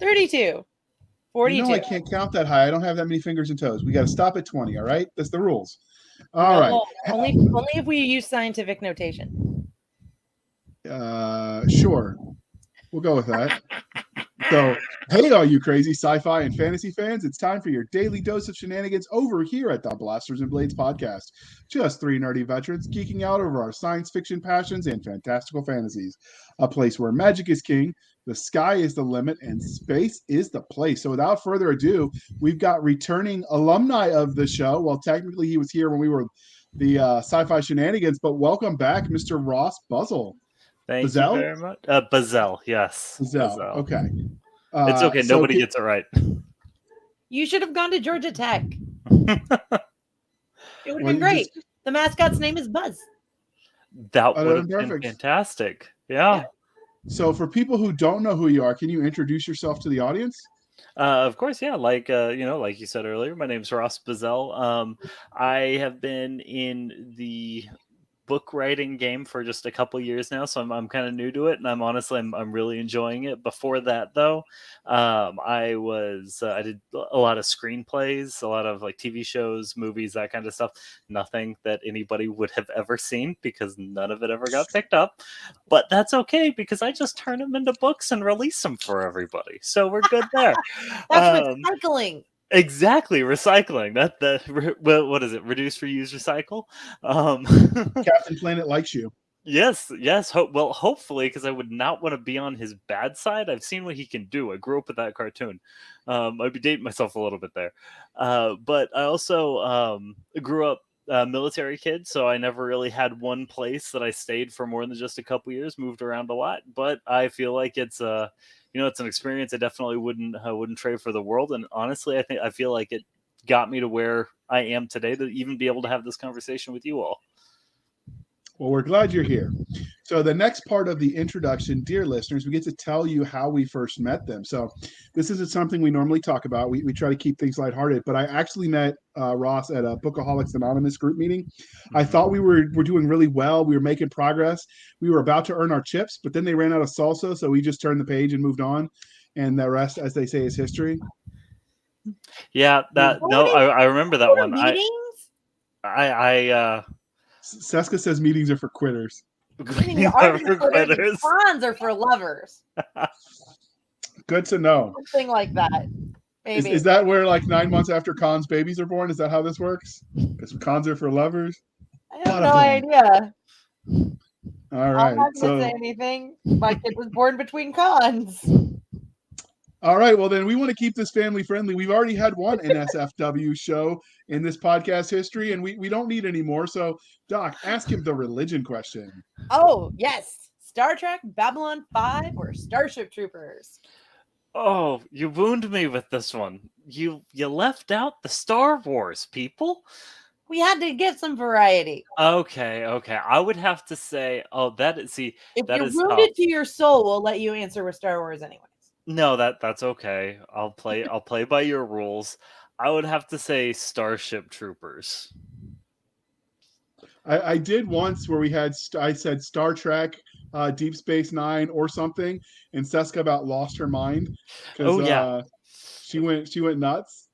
32. 42. You know I can't count that high. I don't have that many fingers and toes. We got to stop at 20, all right? That's the rules. All right. Only if we use scientific notation. Sure. We'll go with that. So, hey, all you crazy sci-fi and fantasy fans, it's time for your daily dose of shenanigans over here at the Blasters and Blades podcast. Just three nerdy veterans geeking out over our science fiction passions and fantastical fantasies. A place where magic is king, the sky is the limit, and space is the place. So without further ado, we've got returning alumni of the show. Well, technically he was here when we were the sci-fi shenanigans, but welcome back, Mr. Ross Buzzell. Thank Buzzell? you very much. Buzzell, yes. Buzzell. Okay. It's okay. so Nobody gets it right. You should have gone to Georgia Tech. It would have been great. The mascot's name is Buzz. That would have been fantastic. Yeah. So for people who don't know who you are, can you introduce yourself to the audience? Of course, yeah. Like like you said earlier, my name's Ross Buzzell. I have been in the book writing game for just a couple years now, so I'm kind of new to it, and I'm really enjoying it. Before that, though, I did a lot of screenplays, a lot of like TV shows, movies, that kind of stuff. Nothing that anybody would have ever seen because none of it ever got picked up. But that's okay because I just turn them into books and release them for everybody, so we're good there. That's recycling. Exactly, recycling. What is it? Reduce, reuse, recycle. Captain Planet likes you. Yes. Hopefully, because I would not want to be on his bad side. I've seen what he can do. I grew up with that cartoon. I'd be dating myself a little bit there, but I also grew up military kid, so I never really had one place that I stayed for more than just a couple years. Moved around a lot, but I feel like it's it's an experience I definitely wouldn't trade for the world. And honestly, I feel like it got me to where I am today to even be able to have this conversation with you all. Well, we're glad you're here. So the next part of the introduction, dear listeners, we get to tell you how we first met them. So this isn't something we normally talk about. We try to keep things lighthearted, but I actually met Ross at a Bookaholics Anonymous group meeting. I thought we were doing really well. We were making progress. We were about to earn our chips, but then they ran out of salsa, so we just turned the page and moved on. And the rest, as they say, is history. Yeah, I remember that one. Cisca says meetings are for quitters. Meetings are for quitters. Cons are for lovers. Good to know. Something like that. Maybe. Is that where, like, 9 months after cons, babies are born? Is that how this works? Because cons are for lovers? I have no idea. All right. I'm not going to say anything. My kid was born between cons. All right. Well, then we want to keep this family friendly. We've already had one NSFW show in this podcast history, and we don't need any more. So, Doc, ask him the religion question. Oh, yes. Star Trek, Babylon 5, or Starship Troopers? Oh, you wound me with this one. You left out the Star Wars, people. We had to get some variety. Okay. I would have to say, if you're wounded to your soul, we'll let you answer with Star Wars anyways. No, that's okay. I'll play by your rules. I would have to say Starship Troopers. I did once where I said Star Trek, Deep Space Nine or something, and Cisca about lost her mind because she went nuts.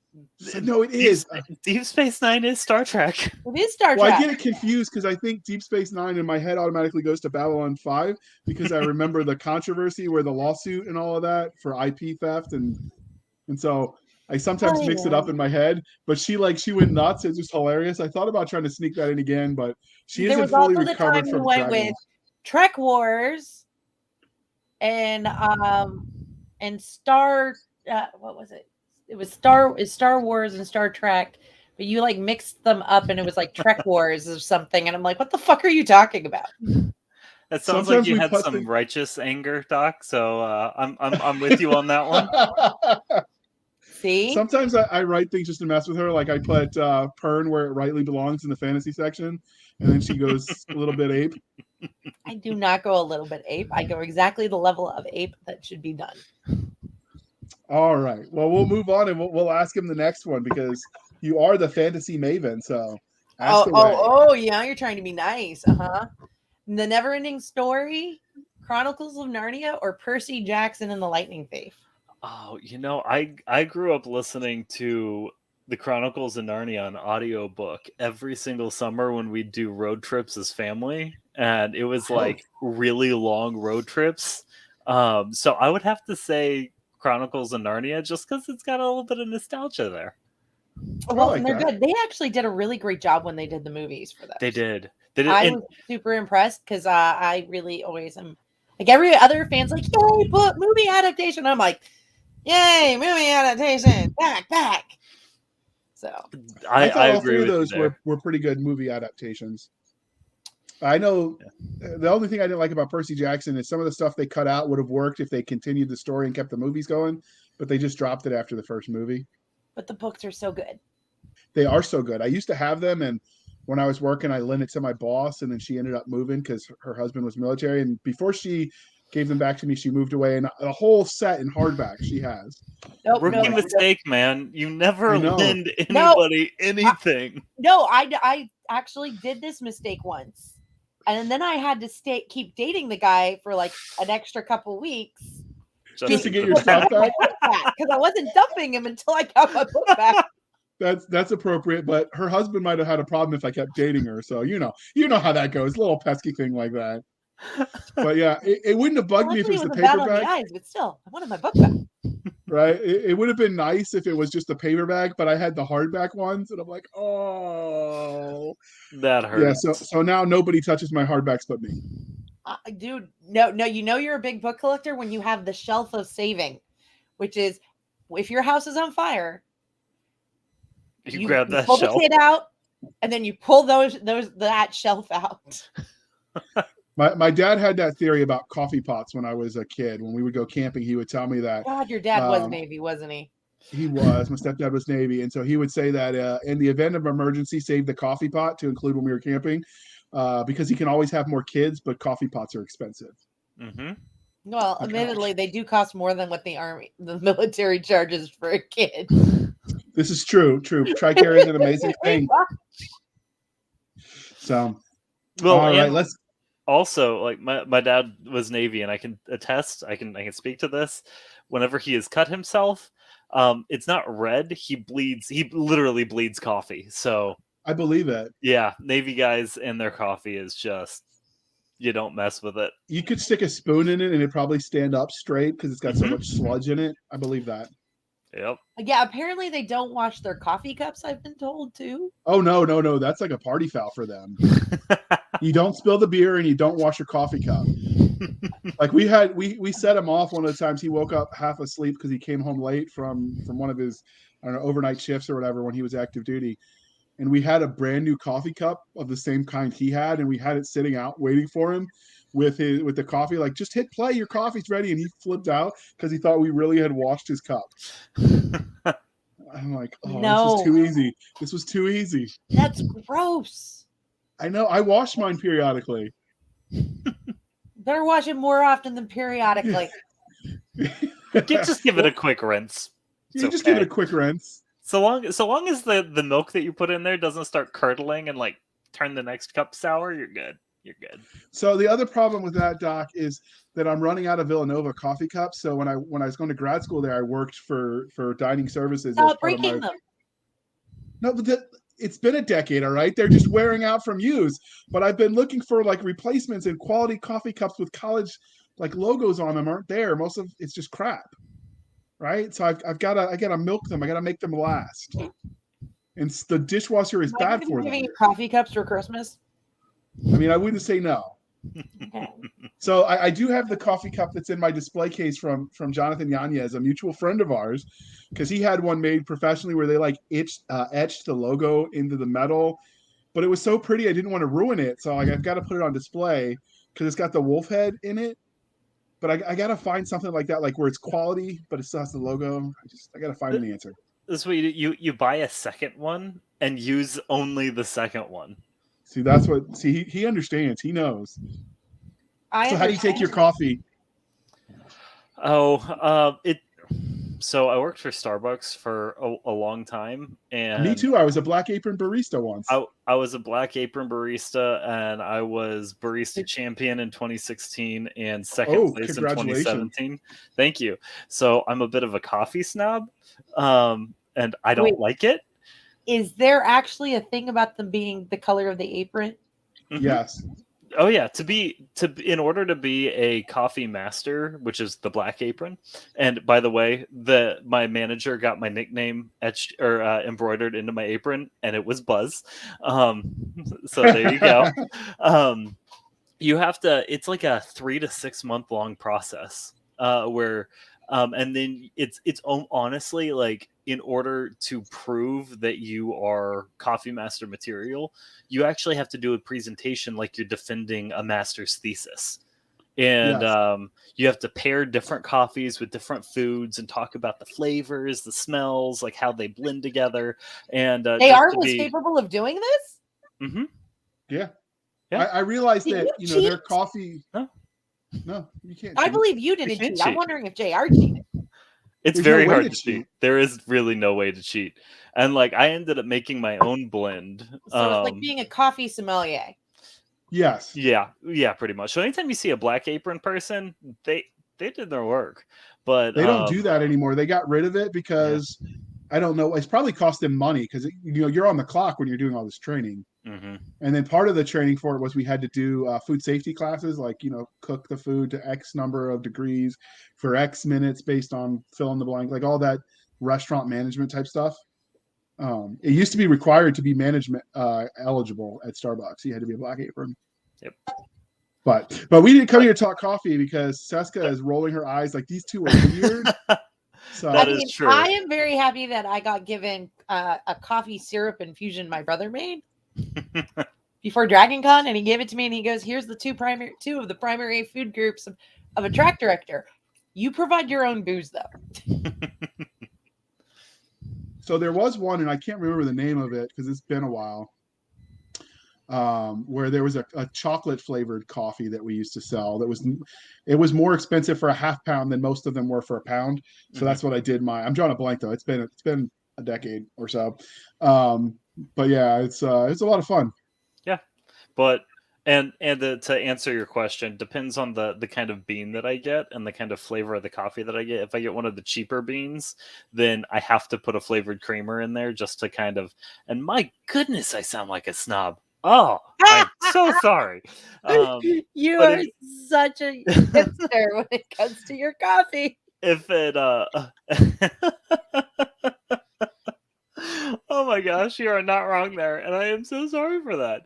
No, it is Deep Space Nine is Star Trek. It is Star Trek. Well, I get it confused because I think Deep Space Nine in my head automatically goes to Babylon 5 because I remember the controversy where the lawsuit and all of that for IP theft and so I sometimes mix it up in my head. But she went nuts. It's just hilarious. I thought about trying to sneak that in again, but she isn't fully recovered from went with Trek Wars and Star. What was it? It was Star Wars and Star Trek, but you like mixed them up and it was like Trek Wars or something. And I'm like, what the fuck are you talking about? That sounds like you had some righteous anger, Doc. So I'm with you on that one. See? Sometimes I write things just to mess with her. Like I put Pern where it rightly belongs in the fantasy section, and then she goes a little bit ape. I do not go a little bit ape. I go exactly the level of ape that should be done. All right. Well, we'll move on and we'll ask him the next one because you are the fantasy maven. So ask away. Yeah, you're trying to be nice. The Neverending Story, Chronicles of Narnia, or Percy Jackson and the Lightning Thief? Oh, I grew up listening to the Chronicles of Narnia on audiobook every single summer when we'd do road trips as family, and it was like really long road trips. So I would have to say Chronicles of Narnia just because it's got a little bit of nostalgia there. Well, like and they're that. good. They actually did a really great job when they did the movies for those. They did. I And was super impressed because I really always am like every other fan's like, yay, book movie adaptation. I'm like, yay, movie adaptation, back. So I thought I all agree three of with you those there. were pretty good movie adaptations. I know the only thing I didn't like about Percy Jackson is some of the stuff they cut out would have worked if they continued the story and kept the movies going, but they just dropped it after the first movie. but the books are so good. They are so good. I used to have them, and when I was working, I lent it to my boss, and then she ended up moving because her husband was military. And before she gave them back to me, she moved away, and a whole set in hardback she has. Nope, Rookie mistake, man. You never I know. lend anybody anything. I actually did this mistake once. And then I had to keep dating the guy for like an extra couple weeks. Just to get your stuff back? Because I wasn't dumping him until I got my book back. That's appropriate, but her husband might have had a problem if I kept dating her. So you know how that goes, a little pesky thing like that. But yeah, it wouldn't have bugged me if it was the paperback. But still, I wanted my book back. Right? It would have been nice if it was just the paperback, but I had the hardback ones, and I'm like, oh, that hurts. Yeah, so now nobody touches my hardbacks but me. Dude, no, you're a big book collector when you have the shelf of saving, which is if your house is on fire. You grab that pull shelf. the kid out, and then you pull that shelf out. My dad had that theory about coffee pots when I was a kid. When we would go camping, he would tell me that. God, your dad was Navy, wasn't he? He was. My stepdad was Navy, and so he would say that in the event of emergency, save the coffee pot to include when we were camping, because he can always have more kids, but coffee pots are expensive. Mm-hmm. Well, admittedly, they do cost more than what the military charges for a kid. This is true. TRICARE is an amazing thing. So, well, all right, let's. Also, like my dad was Navy, and I can attest. I can speak to this. Whenever he has cut himself, it's not red. He bleeds. He literally bleeds coffee. So I believe it. Yeah, Navy guys and their coffee is just, you don't mess with it. You could stick a spoon in it, and it'd probably stand up straight because it's got so much sludge in it. I believe that. Yep. Yeah, apparently they don't wash their coffee cups, I've been told too. Oh no. That's like a party foul for them. You don't spill the beer and you don't wash your coffee cup. Like we set him off one of the times. He woke up half asleep because he came home late from one of his, I don't know, overnight shifts or whatever when he was active duty. And we had a brand new coffee cup of the same kind he had, and we had it sitting out waiting for him with the coffee. Like, just hit play, your coffee's ready. And he flipped out because he thought we really had washed his cup. I'm like, oh, no. This was too easy. This was too easy. That's gross. I know. I wash mine periodically. Better wash it more often than periodically. Just give it a quick rinse. You just give it a quick rinse. So long as the milk that you put in there doesn't start curdling and like turn the next cup sour, you're good. You're good. So the other problem with that, Doc, is that I'm running out of Villanova coffee cups. So when I was going to grad school there, I worked for dining services. Stop breaking them. No, but it's been a decade, all right? They're just wearing out from use. But I've been looking for like replacements, and quality coffee cups with college like logos on them aren't there. Most of it's just crap. Right? So I gotta milk them. I gotta make them last. And the dishwasher is bad for them. Giving you coffee cups for Christmas? I mean, I wouldn't say no. Okay. So I do have the coffee cup that's in my display case from Jonathan Yanez, a mutual friend of ours, because he had one made professionally where they like etched the logo into the metal, but it was so pretty I didn't want to ruin it. So I've got to put it on display because it's got the wolf head in it. But I gotta find something like that, like where it's quality, but it still has the logo. I gotta find an answer. This way, you buy a second one and use only the second one. See, that's what. See, he understands. He knows. So how do you take your coffee? Oh, So I worked for Starbucks for a long time, and Me too. I was a Black Apron barista once. I was a Black Apron barista, and I was barista champion in 2016 and second place in Congratulations. 2017. Thank you. So I'm a bit of a coffee snob, and I don't Wait. like it. Is there actually a thing about them being the color of the apron? Mhm. Yes. Oh yeah, in order to be a coffee master, which is the Black Apron. And by the way, my manager got my nickname etched or embroidered into my apron, and it was Buzz. So there you go. You have to. It's like a 3 to 6 month long process where. And then it's honestly like, in order to prove that you are coffee master material, you actually have to do a presentation like you're defending a master's thesis. And Yes. you have to pair different coffees with different foods and talk about the flavors, the smells, like how they blend together. And JR was capable of doing this? Mm-hmm. Yeah. Yeah. I realized Did that, you their cheat? coffee. No, you can't. I cheat. believe you didn't You can't cheat. I'm cheat. wondering if JR cheated. It's There's very no way hard to to cheat. cheat. There is really no way to cheat. And like, I ended up making my own blend. So it's like being a coffee sommelier. Yes. Yeah, pretty much. So anytime you see a Black Apron person, they did their work. But They don't do that anymore. They got rid of it because I don't know. It's probably cost them money because you're on the clock when you're doing all this training. Mm-hmm. And then part of the training for it was we had to do food safety classes, like, cook the food to X number of degrees for X minutes based on fill in the blank, like all that restaurant management type stuff. It used to be required to be management eligible at Starbucks. You had to be a Black Apron. Yep. But we didn't come here to talk coffee because Cisca is rolling her eyes like these two are weird. So That is true. I am very happy that I got given a coffee syrup infusion my brother made before Dragon Con, and he gave it to me, and he goes, "Here's the two of the primary food groups of a track director. You provide your own booze, though." So there was one, and I can't remember the name of it because it's been a while, where there was a chocolate flavored coffee that we used to sell. It was more expensive for a half pound than most of them were for a pound. So that's what I did. I'm drawing a blank though. It's been a decade or so. But yeah, it's a lot of fun. Yeah, but to answer your question, depends on the kind of bean that I get and the kind of flavor of the coffee that I get. If I get one of the cheaper beans, then I have to put a flavored creamer in there just to kind of. And my goodness, I sound like a snob. Oh, I'm so sorry. You are such a hipster when it comes to your coffee. If it oh my gosh, you are not wrong there, and I am so sorry for that.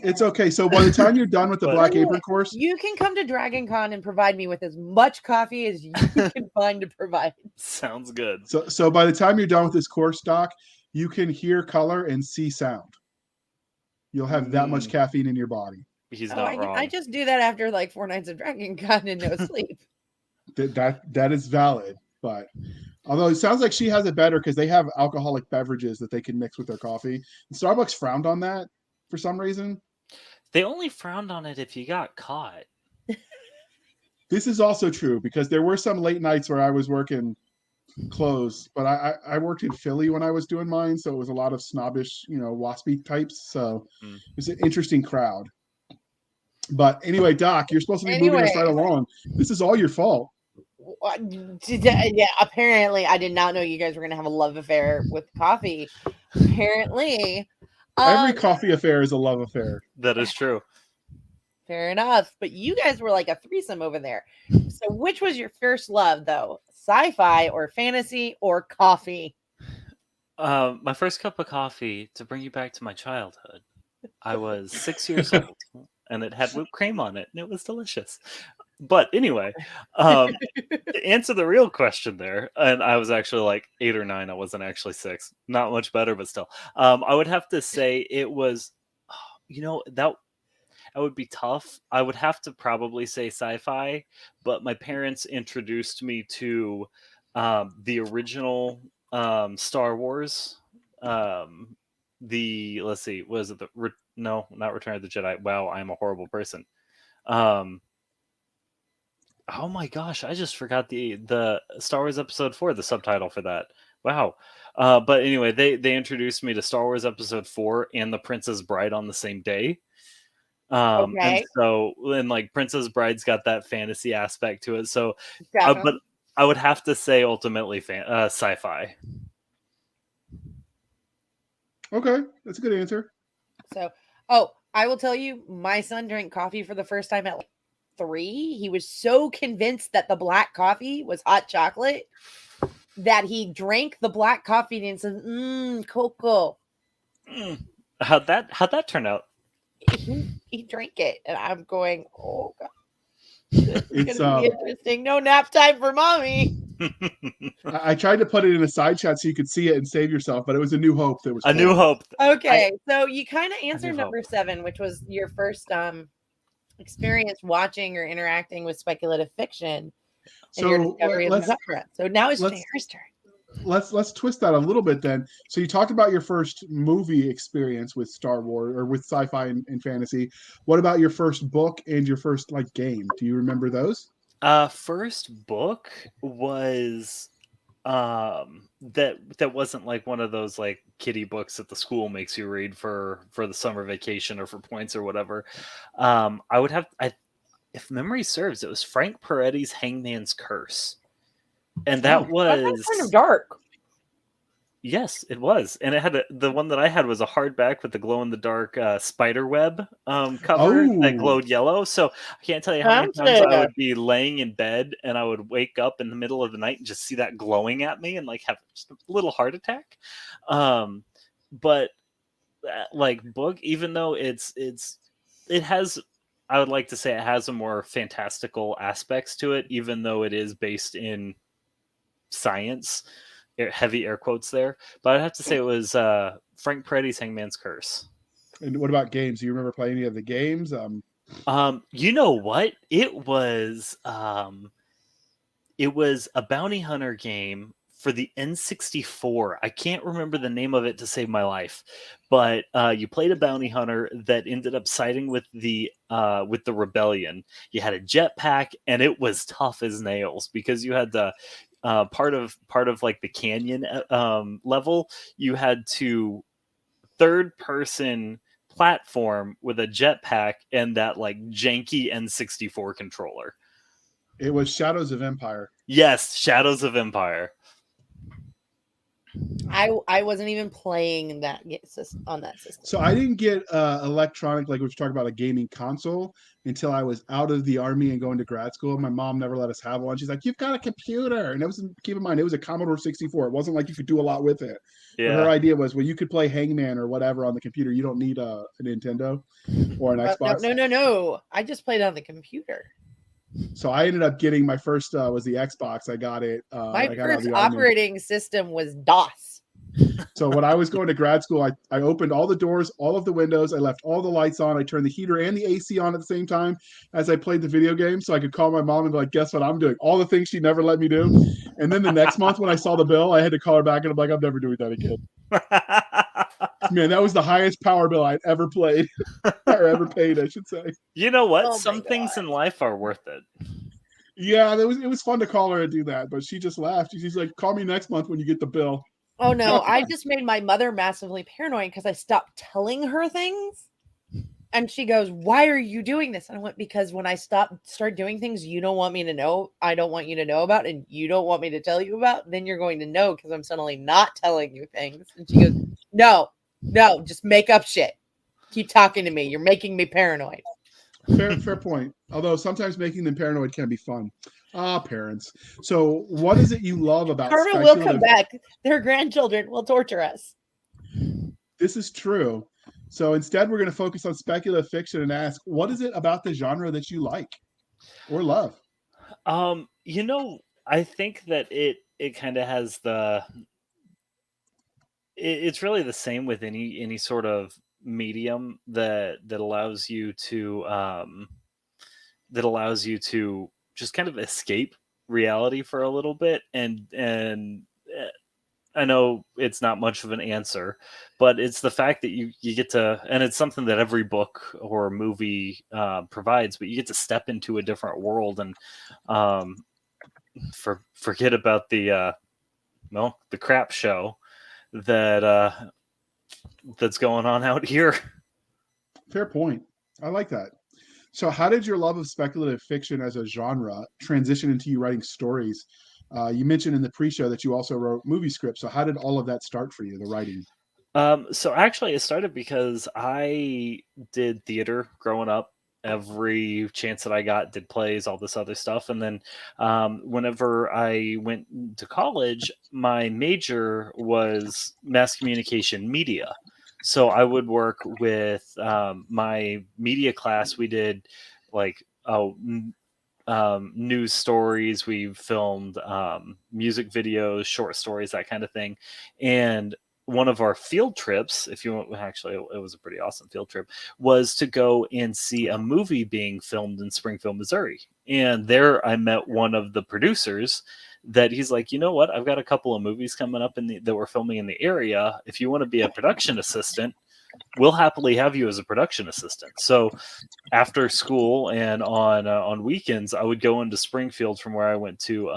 It's okay. So by the time you're done with the Black Apron course, you can come to Dragon Con and provide me with as much coffee as you can find to provide. Sounds good. So by the time you're done with this course, Doc, you can hear color and see sound. You'll have that much caffeine in your body. He's not wrong. I just do that after like 4 nights of Dragon Con and no sleep. That is valid, but although it sounds like she has it better because they have alcoholic beverages that they can mix with their coffee. And Starbucks frowned on that for some reason. They only frowned on it if you got caught. This is also true because there were some late nights where I was working close, but I worked in Philly when I was doing mine, so it was a lot of snobbish, waspy types. So it was an interesting crowd. But anyway, Doc, you're supposed to be moving us right along. This is all your fault. Yeah, apparently I did not know you guys were going to have a love affair with coffee. Apparently. Every coffee affair is a love affair. That is true. Fair enough. But you guys were like a threesome over there. So which was your first love, though? Sci-fi or fantasy or coffee? My first cup of coffee, to bring you back to my childhood, I was 6 years old, and it had whipped cream on it, and it was delicious. But anyway, to answer the real question there, and I was actually like 8 or 9. I wasn't actually 6. Not much better, but still. I would have to say it was, that would be tough. I would have to probably say sci-fi, but my parents introduced me to the original Star Wars. Let's see, was it no, not Return of the Jedi. Wow, I'm a horrible person. Oh my gosh, I just forgot the Star Wars Episode 4, the subtitle for that. Wow. But anyway, they introduced me to Star Wars Episode 4 and The Princess Bride on the same day. And Okay. so, and like Princess Bride's got that fantasy aspect to it. So, but Definitely. I would have to say ultimately sci-fi. Okay, that's a good answer. So, I will tell you, my son drank coffee for the first time at like 3. He was so convinced that the black coffee was hot chocolate that he drank the black coffee and said, cocoa. How'd that turn out? He drank it, and I'm going, oh god, this is It's gonna be interesting. No nap time for mommy. I tried to put it in a side chat so you could see it and save yourself, but it was A New Hope that was A New cool. Hope. Okay, so you kind of New answered Hope. number 7, which was your first experience watching or interacting with speculative fiction and your So discovery of the genre. So now it's let's Jair's turn. let's twist that a little bit then. So you talked about your first movie experience with Star Wars or with sci-fi and fantasy. What about your first book and your first like game? Do you remember those? First book was that wasn't like one of those like kiddie books that the school makes you read for the summer vacation or for points or whatever. I would have if memory serves, it was Frank Peretti's Hangman's Curse. And that was kind of dark. Yes, it was, and it had the one that I had was a hardback with the glow in the dark spider web cover that glowed yellow. So I can't tell you how many times I would be laying in bed and I would wake up in the middle of the night and just see that glowing at me and like have just a little heart attack. But like book, even though it has, I would like to say it has a more fantastical aspects to it, even though it is based in science. Heavy air quotes there, but I'd have to say it was Frank Peretti's Hangman's Curse. And what about games? Do you remember playing any of the games? You know what? It was a bounty hunter game for the N64. I can't remember the name of it to save my life, but you played a bounty hunter that ended up siding with the rebellion. You had a jetpack, and it was tough as nails because you had the part of like the canyon level. You had to third person platform with a jetpack and that like janky N64 controller. It was Shadows of Empire. Yes, Shadows of Empire. I wasn't even playing that on that system. So I didn't get electronic, like we were talking about, a gaming console until I was out of the army and going to grad school. My mom never let us have one. She's like, "You've got a computer," and it was, keep in mind, it was a Commodore 64. It wasn't like you could do a lot with it. Yeah. But her idea was, well, you could play Hangman or whatever on the computer. You don't need a Nintendo or an Xbox. No. I just played on the computer. So I ended up getting my first was the Xbox. I got it. My first operating system was DOS. So when I was going to grad school, I opened all the doors, all of the windows. I left all the lights on. I turned the heater and the AC on at the same time as I played the video game, so I could call my mom and be like, "Guess what I'm doing?" All the things she never let me do. And then the next month when I saw the bill, I had to call her back and I'm like, "I'm never doing that again." Man, that was the highest power bill I'd ever played or ever paid, I should say. You know what? Some things in life are worth it. Yeah, it was fun to call her and do that, but she just laughed. She's like, "Call me next month when you get the bill." Oh no, I just made my mother massively paranoid because I stopped telling her things. And she goes, "Why are you doing this?" And I went, "Because when I start doing things you don't want me to know, I don't want you to know about, and you don't want me to tell you about, then you're going to know because I'm suddenly not telling you things." And she goes, No, just make up shit. Keep talking to me. You're making me paranoid. Fair point. Although sometimes making them paranoid can be fun. Parents. So what is it you love about Karma speculative? will come back. Their grandchildren will torture us. This is true. So instead, we're going to focus on speculative fiction and ask, what is it about the genre that you like or love? You know, I think that it kind of has it's really the same with any sort of medium that allows you to just kind of escape reality for a little bit and I know it's not much of an answer, but it's the fact that you get to, and it's something that every book or movie provides, but you get to step into a different world and um, forget about the the crap show that that's going on out here. Fair point. I like that. So, how did your love of speculative fiction as a genre transition into you writing stories? You mentioned in the pre-show that you also wrote movie scripts. So, how did all of that start for you, the writing? So actually, it started because I did theater growing up. Every chance that I got, did plays, all this other stuff, and then whenever I went to college, my major was mass communication media. So I would work with my media class. We did like news stories. We filmed music videos, short stories, that kind of thing. And one of our field trips, if you want, actually, it was a pretty awesome field trip, was to go and see a movie being filmed in Springfield, Missouri. And there I met one of the producers that he's like, you know what? I've got a couple of movies coming up that we're filming in the area. If you want to be a production assistant, we'll happily have you as a production assistant. So after school and on weekends, I would go into Springfield from where I went to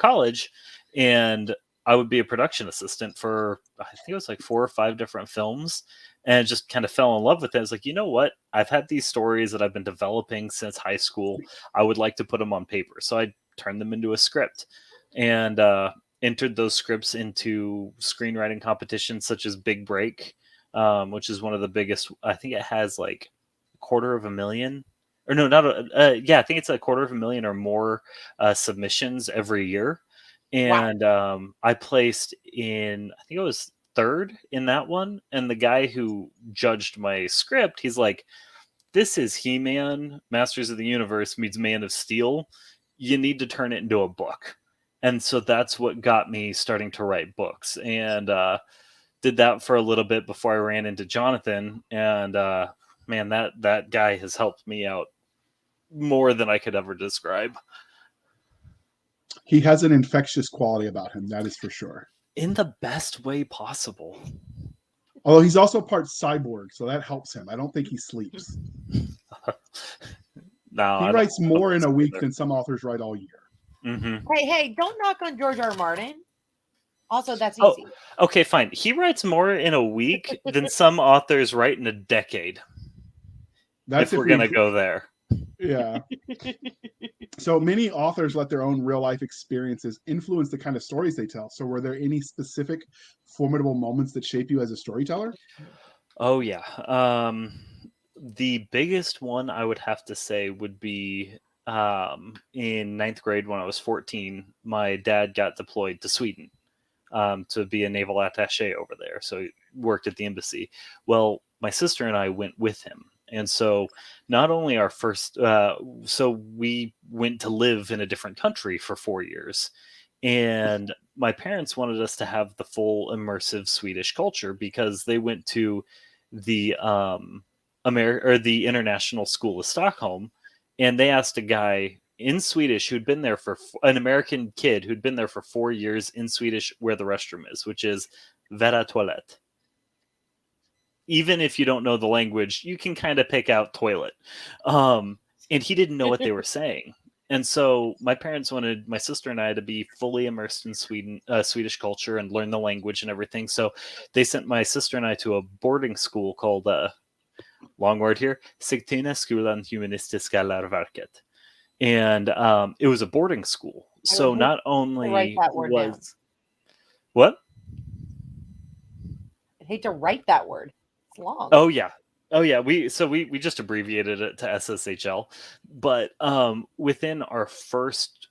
college, and I would be a production assistant for, I think it was like 4 or 5 different films, and just kind of fell in love with it. I was like, you know what? I've had these stories that I've been developing since high school. I would like to put them on paper, so I turned them into a script, and entered those scripts into screenwriting competitions such as Big Break, which is one of the biggest. I think it has like 250,000, or no, not yeah, I think it's 250,000 or more submissions every year. Wow. And I placed in, I think it was third in that one. And the guy who judged my script, he's like, this is He-Man, Masters of the Universe meets Man of Steel. You need to turn it into a book. And so that's what got me starting to write books. And did that for a little bit before I ran into Jonathan. And man, that guy has helped me out more than I could ever describe. He has an infectious quality about him, that is for sure. In the best way possible. Although he's also part cyborg, so that helps him. I don't think he sleeps. No, He writes more in a week than some authors write all year. Mm-hmm. Hey, don't knock on George R. R. Martin. Also, that's easy. Okay, fine. He writes more in a week than some authors write in a decade. That's if we're going to go there. Yeah. So many authors let their own real life experiences influence the kind of stories they tell. So were there any specific formidable moments that shape you as a storyteller? Oh, yeah. The biggest one I would have to say would be in 9th grade when I was 14, my dad got deployed to Sweden to be a naval attaché over there. So he worked at the embassy. Well, my sister and I went with him. And so not only our first, so we went to live in a different country for 4 years. And my parents wanted us to have the full immersive Swedish culture because they went to the the International School of Stockholm, and they asked a guy in Swedish who'd been there for an American kid who'd been there for 4 years in Swedish where the restroom is, which is "Vera toilet." Even if you don't know the language, you can kind of pick out toilet. And he didn't know what they were saying. And so my parents wanted my sister and I to be fully immersed in Swedish culture and learn the language and everything. So they sent my sister and I to a boarding school called, long word here, Sigtuna skolan humanistiska läroverket. And it was a boarding school. So not only was... What? I hate to write that word. It's long. Oh yeah, we just abbreviated it to SSHL. But within our first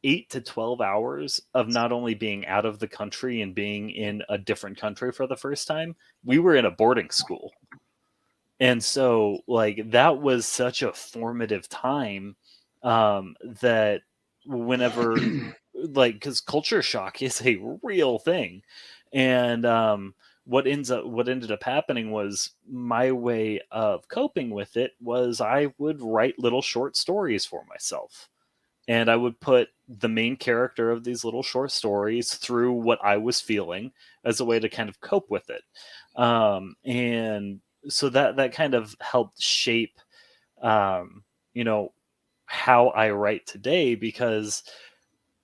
8 to 12 hours of not only being out of the country and being in a different country for the first time, we were in a boarding school. And so like that was such a formative time that whenever like, because culture shock is a real thing. And what ended up happening was my way of coping with it was I would write little short stories for myself. and I would put the main character of these little short stories through what I was feeling as a way to kind of cope with it. And so that kind of helped shape, you know, how I write today, because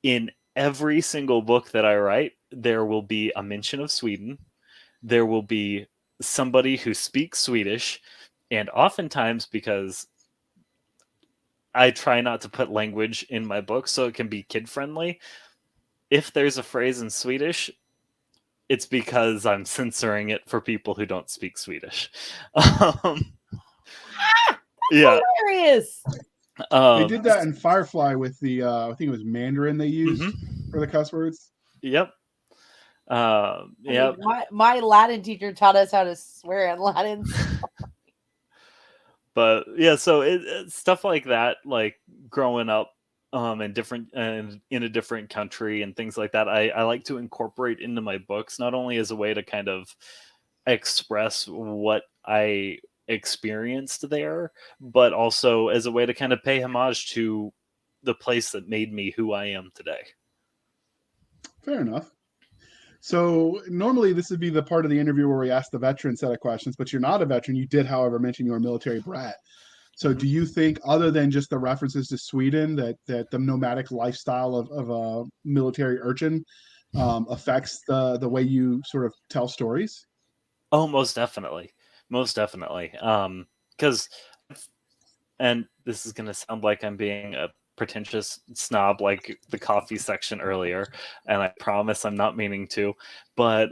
in every single book that I write, there will be a mention of Sweden. There will be somebody who speaks Swedish, and oftentimes, because I try not to put language in my book so it can be kid friendly, if there's a phrase in Swedish, it's because I'm censoring it for people who don't speak Swedish. Yeah. Hilarious. They did that in Firefly with the I think it was Mandarin they used for the cuss words. Yep. I Yep. mean, my Latin teacher taught us how to swear in Latin. But yeah, so it's stuff like that, like growing up in different and in a different country and things like that, I like to incorporate into my books, not only as a way to kind of express what I experienced there, but also as a way to kind of pay homage to the place that made me who I am today. Fair enough. So normally this would be the part of the interview where we ask the veteran set of questions, but you're not a veteran. You did, however, mention you're a military brat. So do you think, other than just the references to Sweden, that the nomadic lifestyle of a military urchin affects the way you sort of tell stories? Oh, most definitely. Most definitely. Because, and this is going to sound like I'm being a pretentious snob like the coffee section earlier, and I promise I'm not meaning to, but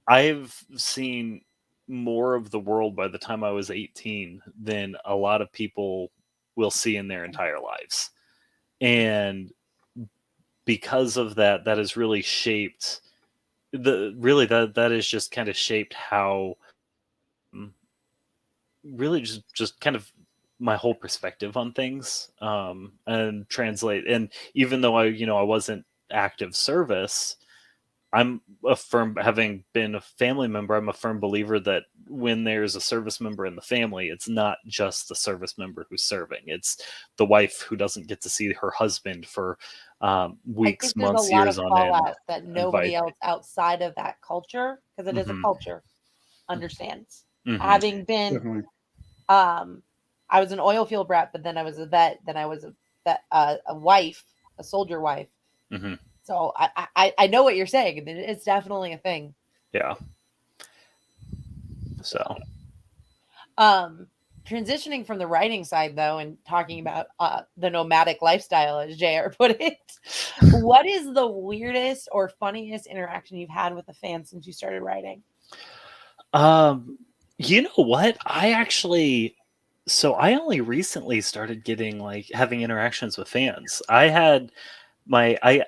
I've seen more of the world by the time I was 18 than a lot of people will see in their entire lives. And because of that, that has really shaped that is just kind of shaped how really just kind of my whole perspective on things, and translate. And even though I wasn't active service, I'm a firm, having been a family member, I'm a firm believer that when there's a service member in the family, it's not just the service member who's serving. It's the wife who doesn't get to see her husband for I weeks, think there's a months, lot of years on end, fallout that and nobody else outside of that culture, because it is a Mhm. culture, understands. Mhm. Having been, Definitely. I was an oil field brat, but then I was a vet. Then I was a wife, a soldier wife. Mhm. So I know what you're saying. It's definitely a thing. Yeah. So Transitioning from the writing side though, and talking about the nomadic lifestyle, as JR put it, what is the weirdest or funniest interaction you've had with a fan since you started writing? you know what? I only recently started getting, like, having interactions with fans. I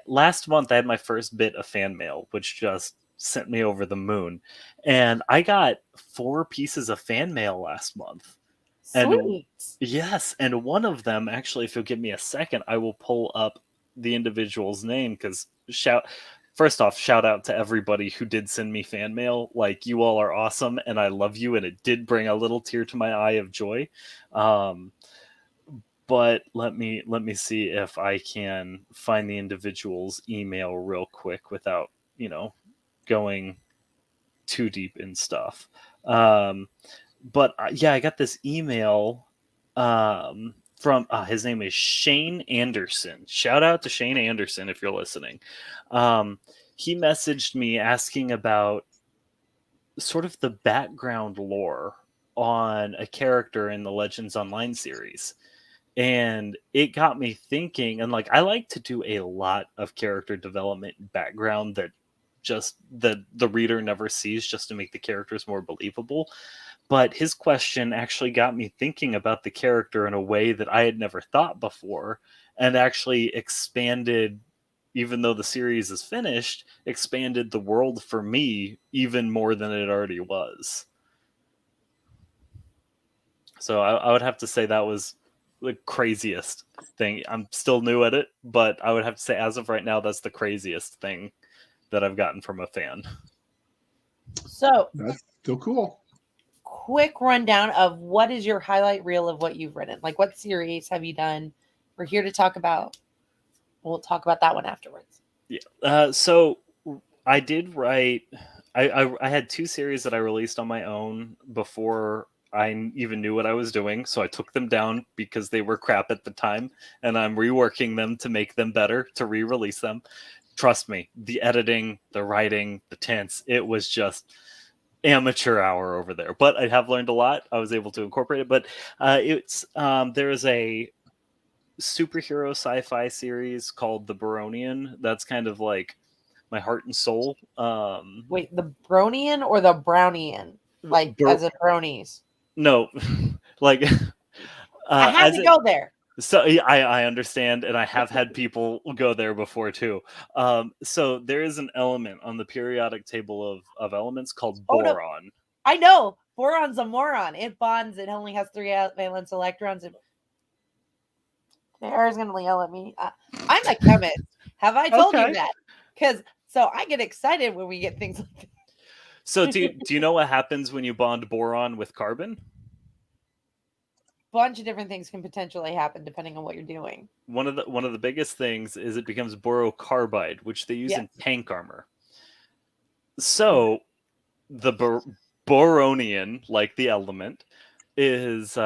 last month I had my first bit of fan mail, which just sent me over the moon. And I got 4 pieces of fan mail last month. And Sweet. yes, and one of them, actually, if you'll give me a second, I will pull up the individual's name, because first off, shout out to everybody who did send me fan mail. Like, you all are awesome, and I love you, and it did bring a little tear to my eye of joy. But let me see if I can find the individual's email real quick without going too deep in stuff. But yeah, I got this email from his name is Shane Anderson. Shout out to Shane Anderson if you're listening. He messaged me asking about sort of the background lore on a character in the Legends Online series. And it got me thinking, and like, I like to do a lot of character development and background that just the reader never sees, just to make the characters more believable. But his question actually got me thinking about the character in a way that I had never thought before, and actually expanded, even though the series is finished, expanded the world for me even more than it already was. So I would have to say that was the craziest thing. I'm still new at it, but I would have to say, as of right now, that's the craziest thing that I've gotten from a fan. So That's still cool. quick rundown of what is your highlight reel of what you've written? Like, what series have you done we're here to talk about. We'll talk about that one afterwards. Yeah. So I did write. I had 2 series that I released on my own before I even knew what I was doing. So I took them down because they were crap at the time, and I'm reworking them to make them better, to re-release them. Trust me, the editing, the writing, the tense, it was just amateur hour over there. But I have learned a lot. I was able to incorporate it. But there is a superhero sci-fi series called The Baronian. That's kind of like my heart and soul. Wait, the Bronian or the Brownian? Like as in bronies? No, like I had to go there. So I understand, and I have had people go there before too. So there is an element on the periodic table of elements called boron. No. I know. Boron's a moron. It bonds. It only has 3 valence electrons. Tara's going to yell at me. I'm a chemist. Have I told you that? So I get excited when we get things like that. So do you know what happens when you bond boron with carbon? Bunch of different things can potentially happen depending on what you're doing. One of the biggest things is it becomes borocarbide, which they use in tank armor. So the Baronian, like the element, is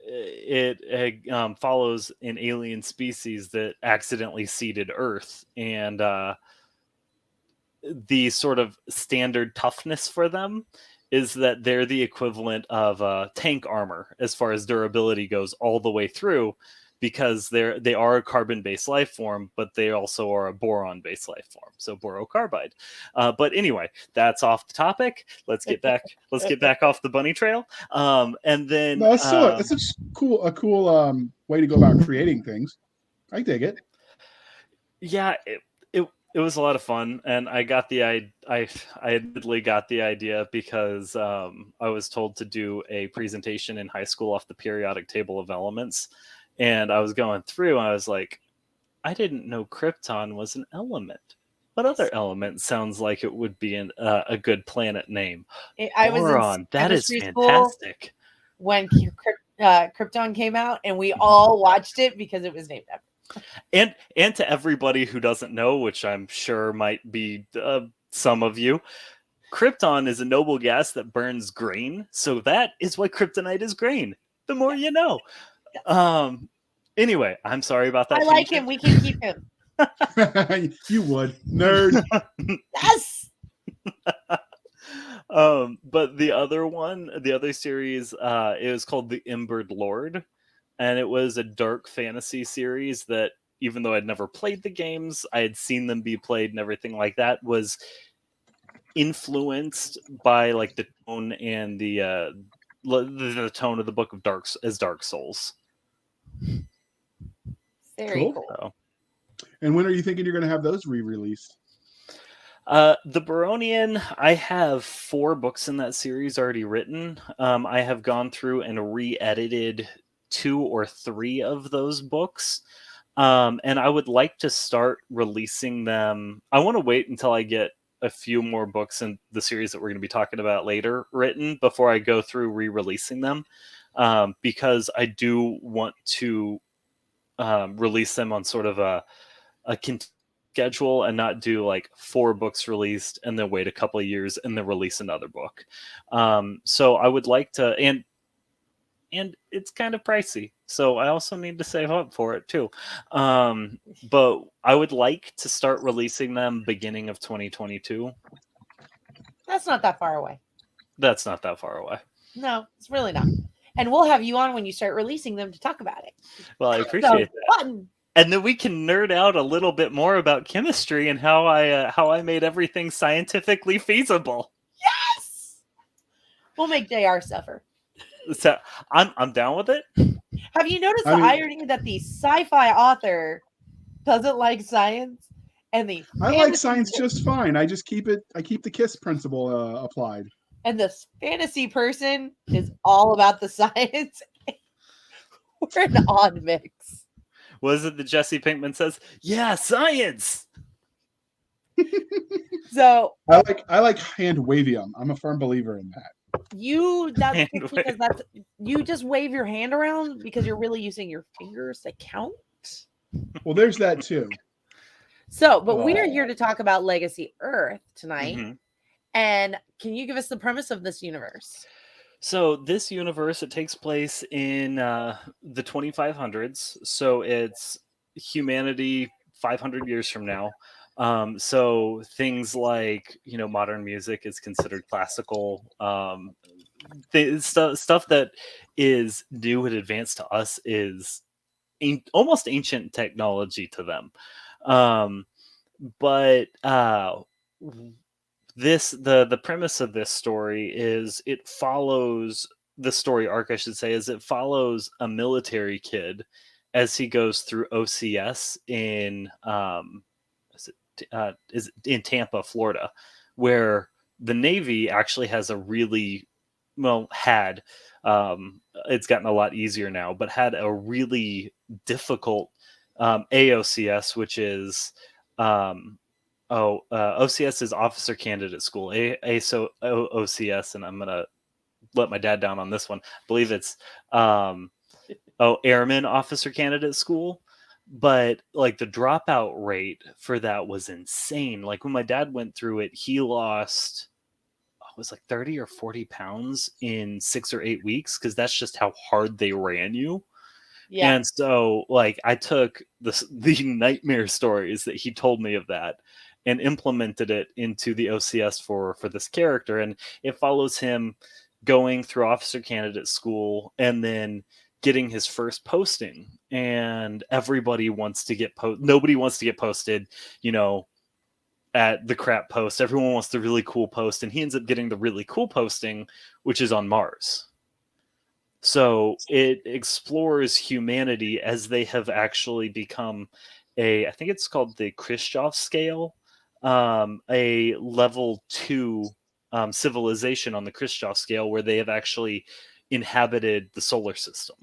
it follows an alien species that accidentally seeded Earth, and the sort of standard toughness for them is that they're the equivalent of tank armor as far as durability goes all the way through, because they are a carbon-based life form, but they also are a boron-based life form, so borocarbide. But anyway, that's off the topic. Let's get back off the bunny trail. And then that's a cool way to go about creating things. I dig it. Yeah, it was a lot of fun, and I got I admittedly got the idea because I was told to do a presentation in high school off the periodic table of elements, and I was going through, and I was like, I didn't know krypton was an element. What other element sounds like it would be a good planet name? Boron. That is fantastic. When Krypton came out, and we all watched it because it was named after. And to everybody who doesn't know, which I'm sure might be some of you, krypton is a noble gas that burns green, so that is why kryptonite is green. The more you know. Anyway, I'm sorry about that. I like him. We can keep him. You would, nerd. Yes. But the other series, it was called The Embered Lord. And it was a dark fantasy series that, even though I'd never played the games, I had seen them be played and everything like that, was influenced by like the tone and the tone of the Book of Dark Souls. Very cool. So. And when are you thinking you're going to have those re-released? The Baronian, I have 4 books in that series already written. I have gone through and re-edited 2 or 3 of those books, and I would like to start releasing them. I want to wait until I get a few more books in the series that we're going to be talking about later written before I go through re-releasing them, because I do want to release them on sort of a schedule and not do like 4 books released and then wait a couple of years and then release another book. So I would like to, and it's kind of pricey, so I also need to save up for it too. But I would like to start releasing them beginning of 2022. That's not that far away. That's not that far away. No, it's really not. And we'll have you on when you start releasing them to talk about it. Well, I appreciate that. Fun. And then we can nerd out a little bit more about chemistry and how I made everything scientifically feasible. Yes. We'll make JR suffer. So I'm down with it. Have you noticed the irony that the sci-fi author doesn't like science, and I like science just fine. I keep the KISS principle applied. And the fantasy person is all about the science. We're an odd mix. Was it that Jesse Pinkman says, "Yeah, science"? So I like hand wavium. I'm a firm believer in that. You just wave your hand around because you're really using your fingers to count. Well, there's that too. So, but we are here to talk about Legacy Earth tonight. Mhm. And can you give us the premise of this universe? So this universe, it takes place in the 2500s. So it's humanity 500 years from now. So things like modern music is considered classical. Stuff that is new and advanced to us is almost ancient technology to them. Um, but the premise of this story is it follows the story arc, I should say, is it follows a military kid as he goes through OCS in is it in Tampa, Florida, where the Navy actually has a really had it's gotten a lot easier now, but had a really difficult AOCS, which is OCS is Officer Candidate School. OCS, and I'm gonna let my dad down on this one. I believe it's Airman Officer Candidate School. But like the dropout rate for that was insane. Like when my dad went through it, he lost it was like 30 or 40 pounds in 6 or 8 weeks because that's just how hard they ran you. Yeah. And so like I took the nightmare stories that he told me of that and implemented it into the OCS for this character, and it follows him going through officer candidate school and then getting his first posting, and everybody wants to get nobody wants to get posted, at the crap post. Everyone wants the really cool post, and he ends up getting the really cool posting, which is on Mars. So it explores humanity as they have actually become I think it's called the Khrushchev scale, a level 2 civilization on the Khrushchev scale, where they have actually inhabited the solar system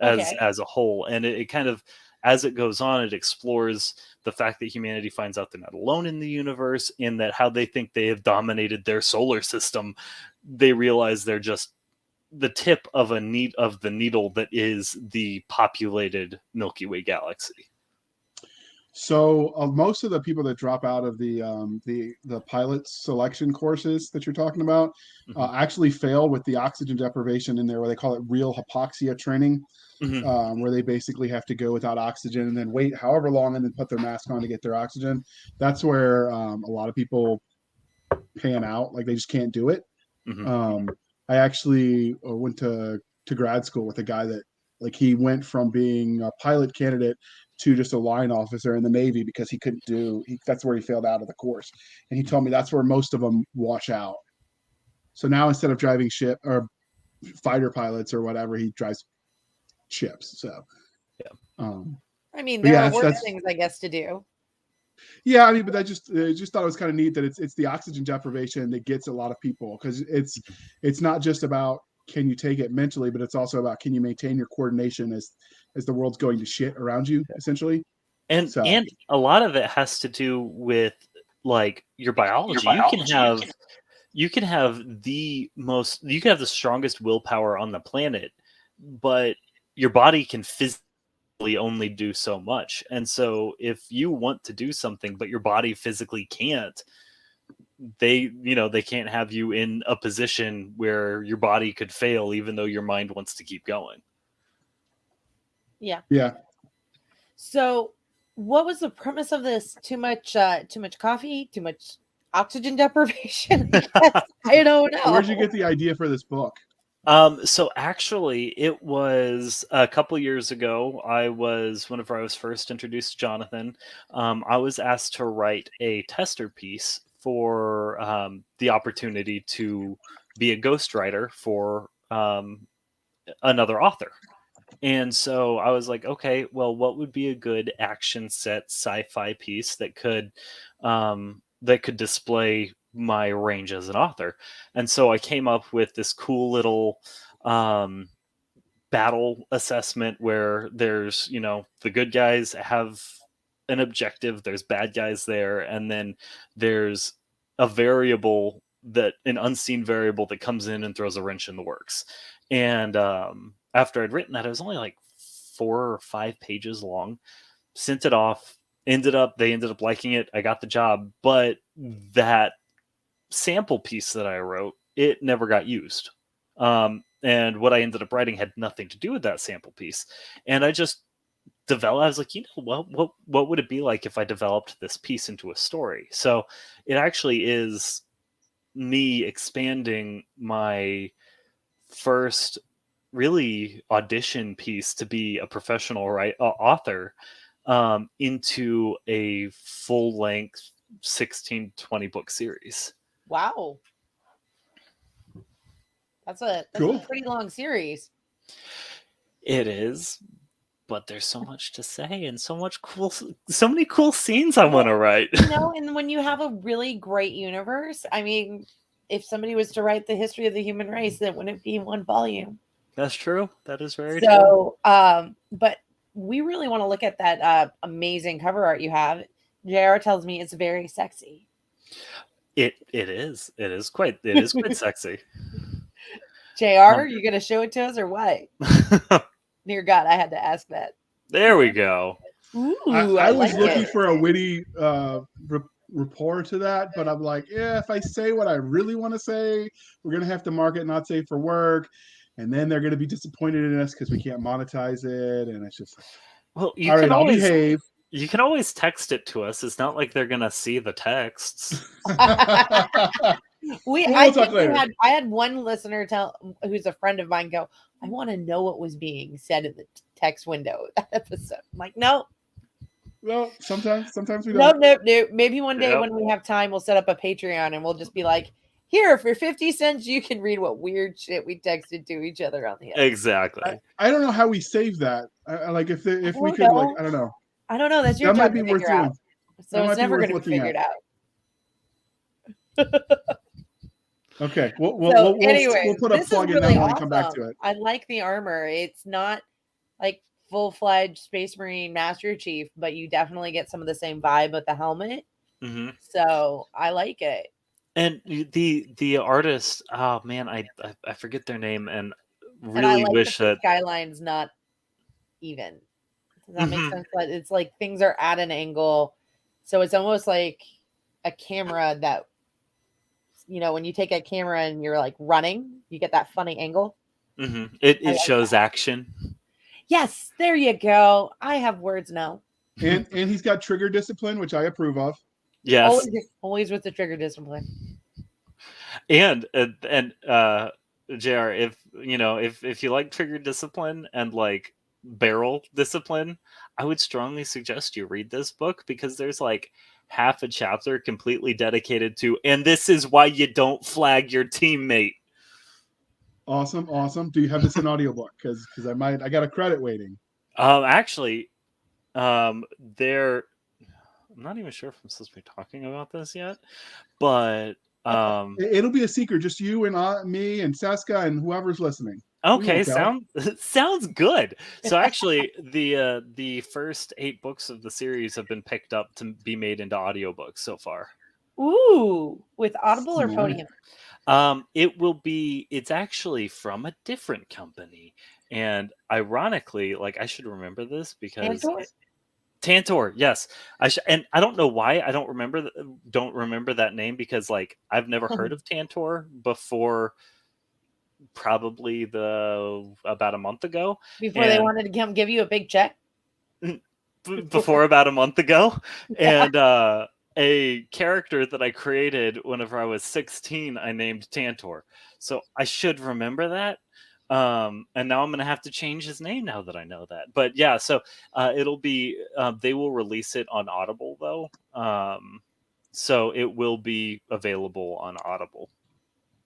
as a whole. And it kind of, as it goes on, it explores the fact that humanity finds out they're not alone in the universe, and that how they think they have dominated their solar system, they realize they're just the tip of the needle that is the populated Milky Way galaxy. So most of the people that drop out of the pilot selection courses that you're talking about actually fail with the oxygen deprivation in there, where they call it real hypoxia training, where they basically have to go without oxygen and then wait however long and then put their mask on to get their oxygen. That's where a lot of people pan out, like they just can't do it. I actually went to grad school with a guy that, like, he went from being a pilot candidate to just a line officer in the Navy because he couldn't that's where he failed out of the course. And he told me that's where most of them wash out. So now instead of driving ship or fighter pilots or whatever, he drives ships. So, yeah. I mean, there are worse things, I guess, to do. Yeah, I mean, but I just thought it was kind of neat that it's the oxygen deprivation that gets a lot of people, because it's not just about can you take it mentally, but it's also about can you maintain your coordination as the world's going to shit around you, essentially. And a lot of it has to do with like your biology. You can have the strongest willpower on the planet, but your body can physically only do so much. And so if you want to do something but your body physically can't, they can't have you in a position where your body could fail even though your mind wants to keep going. Yeah. Yeah. So what was the premise of this? Too much coffee, too much oxygen deprivation? I don't know. Where'd you get the idea for this book? So actually it was a couple years ago. Whenever I was first introduced to Jonathan, I was asked to write a tester piece for the opportunity to be a ghostwriter for another author. And so I was like, okay, well, what would be a good action set sci-fi piece that could display my range as an author? And so I came up with this cool little battle assessment where there's, the good guys have an objective, there's bad guys there, and then there's an unseen variable that comes in and throws a wrench in the works. And after I'd written that, it was only like 4 or 5 pages long. Sent it off. They ended up liking it. I got the job, but that sample piece that I wrote, it never got used. And what I ended up writing had nothing to do with that sample piece. And I just developed, I was like, what would it be like if I developed this piece into a story? So it actually is me expanding my first really audition piece to be a professional author into a full-length 16-20 book series. Wow. That's a pretty long series. It is, but there's so much to say and so many cool scenes I want to write. And when you have a really great universe, I mean, if somebody was to write the history of the human race, that wouldn't be one volume. That's true. That is very true. But we really want to look at that amazing cover art you have. JR tells me it's very sexy. It is. It is quite sexy. JR, you gonna show it to us or what? Dear God, I had to ask that. There we go. Ooh, I was looking for a witty rapport to that, but I'm like, if I say what I really want to say, we're gonna have to mark it not safe for work, and then they're gonna be disappointed in us because we can't monetize it, and it's just well, I'll behave. You can always text it to us. It's not like they're gonna see the texts. I had one listener who's a friend of mine go, I want to know what was being said in the text window of that episode. I'm like, no. Well, sometimes we don't. No. Maybe one day when we have time, we'll set up a Patreon and we'll just be like, here, for 50 cents, you can read what weird shit we texted to each other on the episode. Exactly. I don't know how we save that. Like if we could, like, I don't know. I don't know. That's your job to figure out. So it's never going to be figured out. Okay. We'll put a plug in now when we come back to it. I like the armor. It's not like full-fledged Space Marine Master Chief, but you definitely get some of the same vibe with the helmet. Mm-hmm. So I like it. And the artist, oh man, I forget their name, and really wish that skyline's not even. Does that make sense? But it's like things are at an angle, so it's almost like a camera that, when you take a camera and you're like running, you get that funny angle. Mm-hmm. It shows action. Yes, there you go. I have words now. And he's got trigger discipline, which I approve of. Yes, always with the trigger discipline. And JR, if you like trigger discipline and like barrel discipline, I would strongly suggest you read this book, because there's like half a chapter completely dedicated to, and this is why you don't flag your teammate. Awesome. Do you have this in audiobook? Because I got a credit waiting. Actually, I'm not even sure if I'm supposed to be talking about this yet, but it'll be a secret. Just you and me and Cisca and whoever's listening. Okay, sounds good. So actually, the first 8 books of the series have been picked up to be made into audiobooks so far. Ooh, with Audible or Podium? It's actually from a different company, and ironically, like, I should remember this because Tantor, yes. And I don't know why I don't remember that name, because like I've never heard of Tantor before, probably about a month ago. Before they wanted to come give you a big check? Before about a month ago. And a character that I created whenever I was 16, I named Tantor. So I should remember that. And now I'm going to have to change his name now that I know that. But yeah, so it'll be, they will release it on Audible though. So it will be available on Audible.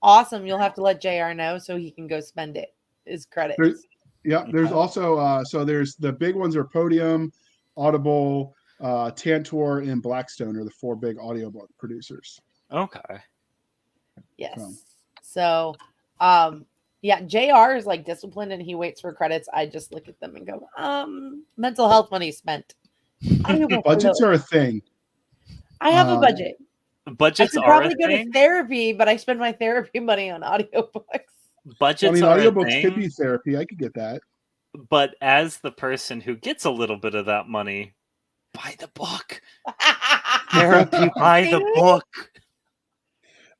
Awesome. You'll have to let JR know so he can go spend it. His credits. There's also, so there's the big ones are Podium, Audible, Tantor, and Blackstone are the 4 big audiobook producers. Okay. Yes. So, yeah, JR is like disciplined and he waits for credits. I just look at them and go, mental health money spent. Budgets are a thing. I have a budget. Budgets are probably go to therapy, but I spend my therapy money on audiobooks. Budgets audiobooks could be therapy. I could get that. but as the person who gets a little bit of that money, buy the book. Therapy, buy the book.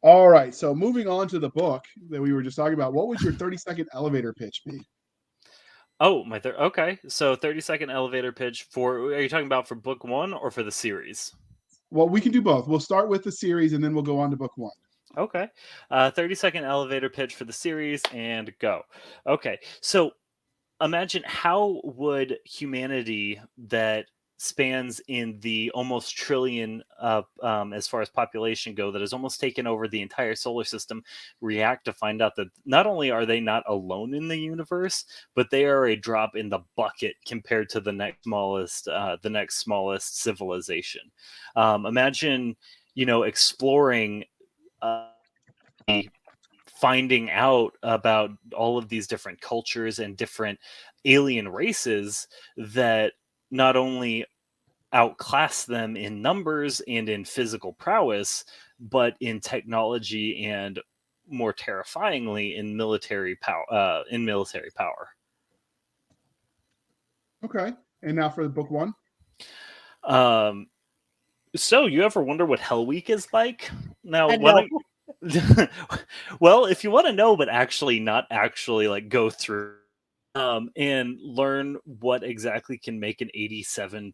All right. So moving on to the book that we were just talking about, what would your 30-second elevator pitch be? Oh, okay. So 30-second elevator pitch are you talking about for book 1 or for the series? Well, we can do both. We'll start with the series and then we'll go on to book 1. Okay. 30-second elevator pitch for the series and go. Okay. So imagine how would humanity that spans in the almost trillion as far as population go, that has almost taken over the entire solar system, react to find out that not only are they not alone in the universe, but they are a drop in the bucket compared to the next smallest civilization. Imagine, exploring, finding out about all of these different cultures and different alien races that not only outclass them in numbers and in physical prowess, but in technology and, more terrifyingly, in military power. Okay. And now for the book 1. So you ever wonder what Hell Week is like? Now, I why know. don't well, if you want to know, but actually not actually like go through and learn what exactly can make an 87%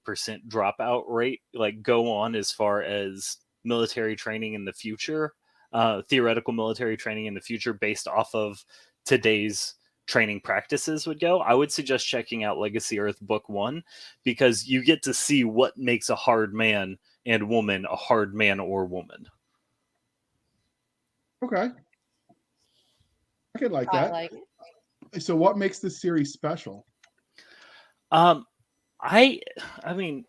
dropout rate like go on as far as military training in the future, theoretical military training in the future based off of today's training practices would go, I would suggest checking out Legacy Earth Book 1, because you get to see what makes a hard man and woman a hard man or woman. Okay. I could like I that. like it. So what makes this series special? I mean,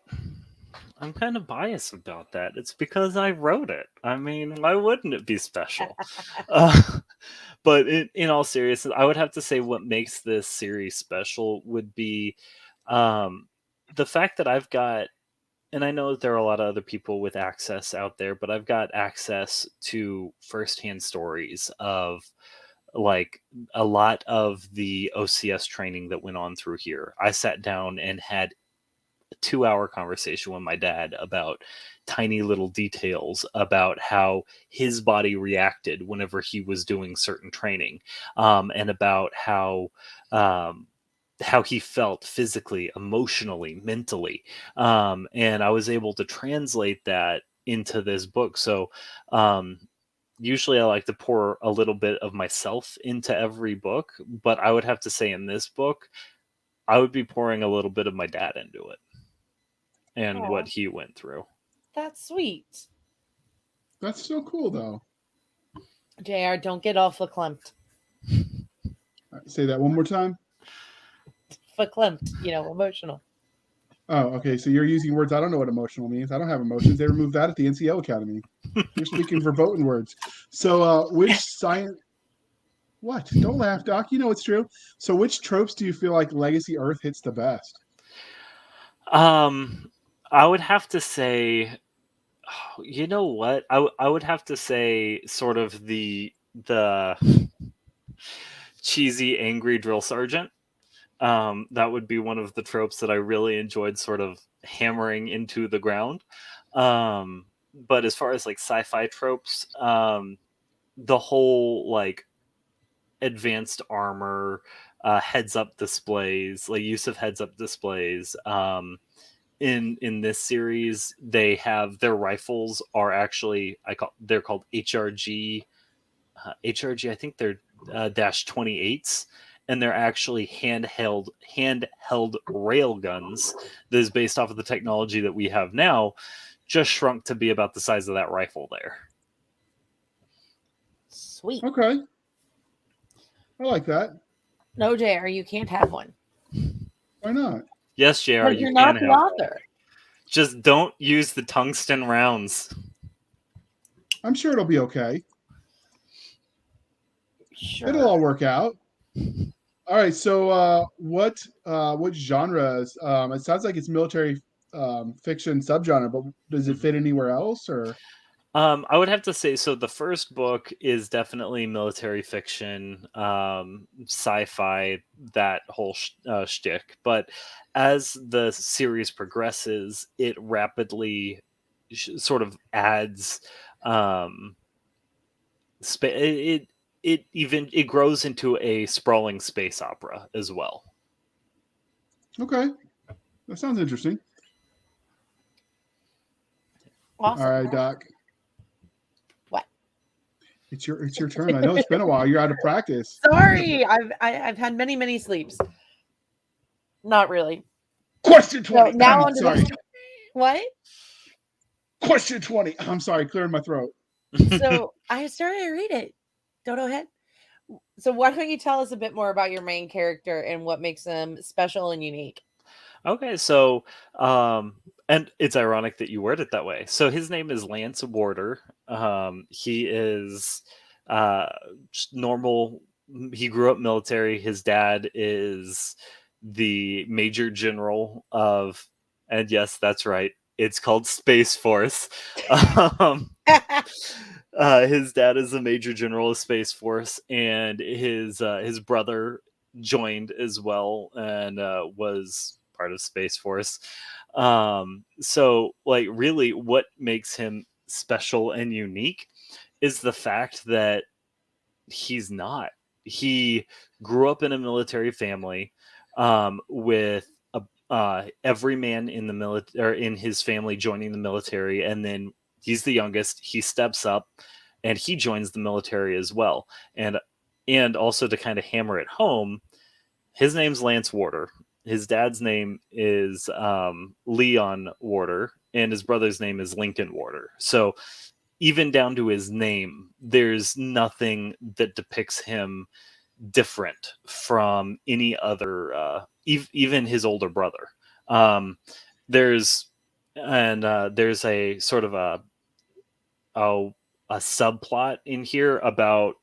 I'm kind of biased about that. It's because I wrote it. I mean, why wouldn't it be special? But in all seriousness, I would have to say what makes this series special would be the fact that I've got, and I know there are a lot of other people with access out there, but I've got access to firsthand stories of like a lot of the OCS training that went on through here. I sat down and had a 2-hour conversation with my dad about tiny little details about how his body reacted whenever he was doing certain training, and about how he felt physically, emotionally, mentally. And I was able to translate that into this book. So usually I like to pour a little bit of myself into every book, but I would have to say in this book, I would be pouring a little bit of my dad into it and what he went through. That's sweet. That's so cool, though. JR, don't get all verklempt. Say that one more time. Verklempt, emotional. Oh, okay. So you're using words. I don't know what emotional means. I don't have emotions. They removed that at the NCO Academy. You're speaking verboten words. So which science... What? Don't laugh, Doc. You know it's true. So which tropes do you feel like Legacy Earth hits the best? I would have to say, you know what? I would have to say sort of the cheesy, angry drill sergeant. That would be one of the tropes that I really enjoyed sort of hammering into the ground. But as far as like sci-fi tropes, the whole like advanced armor, heads up displays, like use of heads up displays. In this series, they have their rifles are actually they're called HRG. HRG, I think they're dash 28s, and they're actually handheld rail guns that is based off of the technology that we have now, just shrunk to be about the size of that rifle there. Sweet. Okay. I like that. No, JR, you can't have one. Why not? Yes, JR, But you you're can not the have author. one. Just don't use the tungsten rounds. I'm sure it'll be okay. Sure. It'll all work out. All right. So what genres? It sounds like it's military fiction subgenre, but does it fit anywhere else or? I would have to say, so the first book is definitely military fiction, sci-fi, that whole shtick. But as the series progresses, it rapidly sort of adds, um, it grows into a sprawling space opera as well. Okay, that sounds interesting. Awesome. All right, Doc. What? It's your turn. I know it's been a while. You're out of practice. Sorry, I've had many sleeps. Not really. Question 20. So now on to sorry. What? Question 20. I'm sorry, clearing my throat. So I started to read it. Dodo head. So why don't you tell us a bit more about your main character and what makes them special and unique? Okay, so and it's ironic that you word it that way. So his name is Lance Warder. He is just normal. He grew up military. His dad is the major general of, and yes, that's right. It's called Space Force. Um, his dad is the major general of Space Force, and his brother joined as well and was part of Space Force. So, like, really, what makes him special and unique is the fact that he's not. He grew up in a military family with every man in the military or in his family joining the military, and then he's the youngest. He steps up and he joins the military as well. And also to kind of hammer it home, his name's Lance Warder. His dad's name is Leon Warder, and his brother's name is Lincoln Warder. So even down to his name, there's nothing that depicts him different from any other, even his older brother. There's a sort of a subplot in here about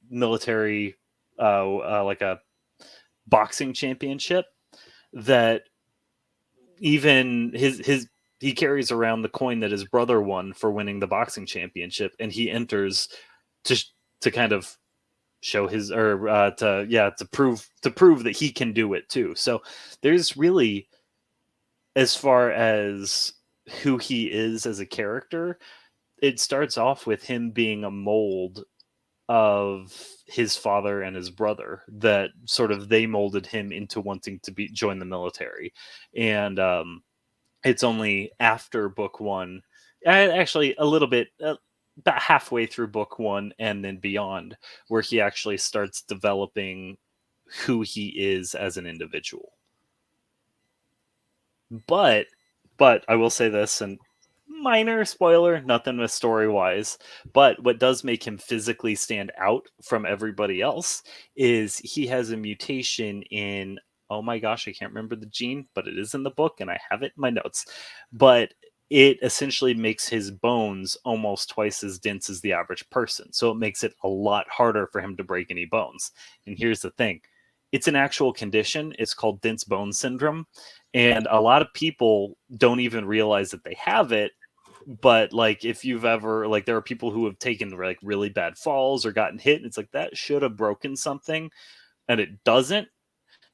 military, like a boxing championship that even he carries around the coin that his brother won for winning the boxing championship, and he enters to kind of show his or to prove that he can do it too. So there's really, as far as who he is as a character, it starts off with him being a mold of his father and his brother, that sort of they molded him into wanting to join the military. And it's only after book one, actually a little bit, about halfway through book one and then beyond, where he actually starts developing who he is as an individual. But I will say this, and minor spoiler, nothing with story wise, but what does make him physically stand out from everybody else is he has a mutation in, oh my gosh, I can't remember the gene, but it is in the book and I have it in my notes. But it essentially makes his bones almost twice as dense as the average person. So it makes it a lot harder for him to break any bones. And here's the thing. It's an actual condition. It's called dense bone syndrome. And a lot of people don't even realize that they have it. But like, if you've ever, like, there are people who have taken like really bad falls or gotten hit, and it's like, that should have broken something and it doesn't.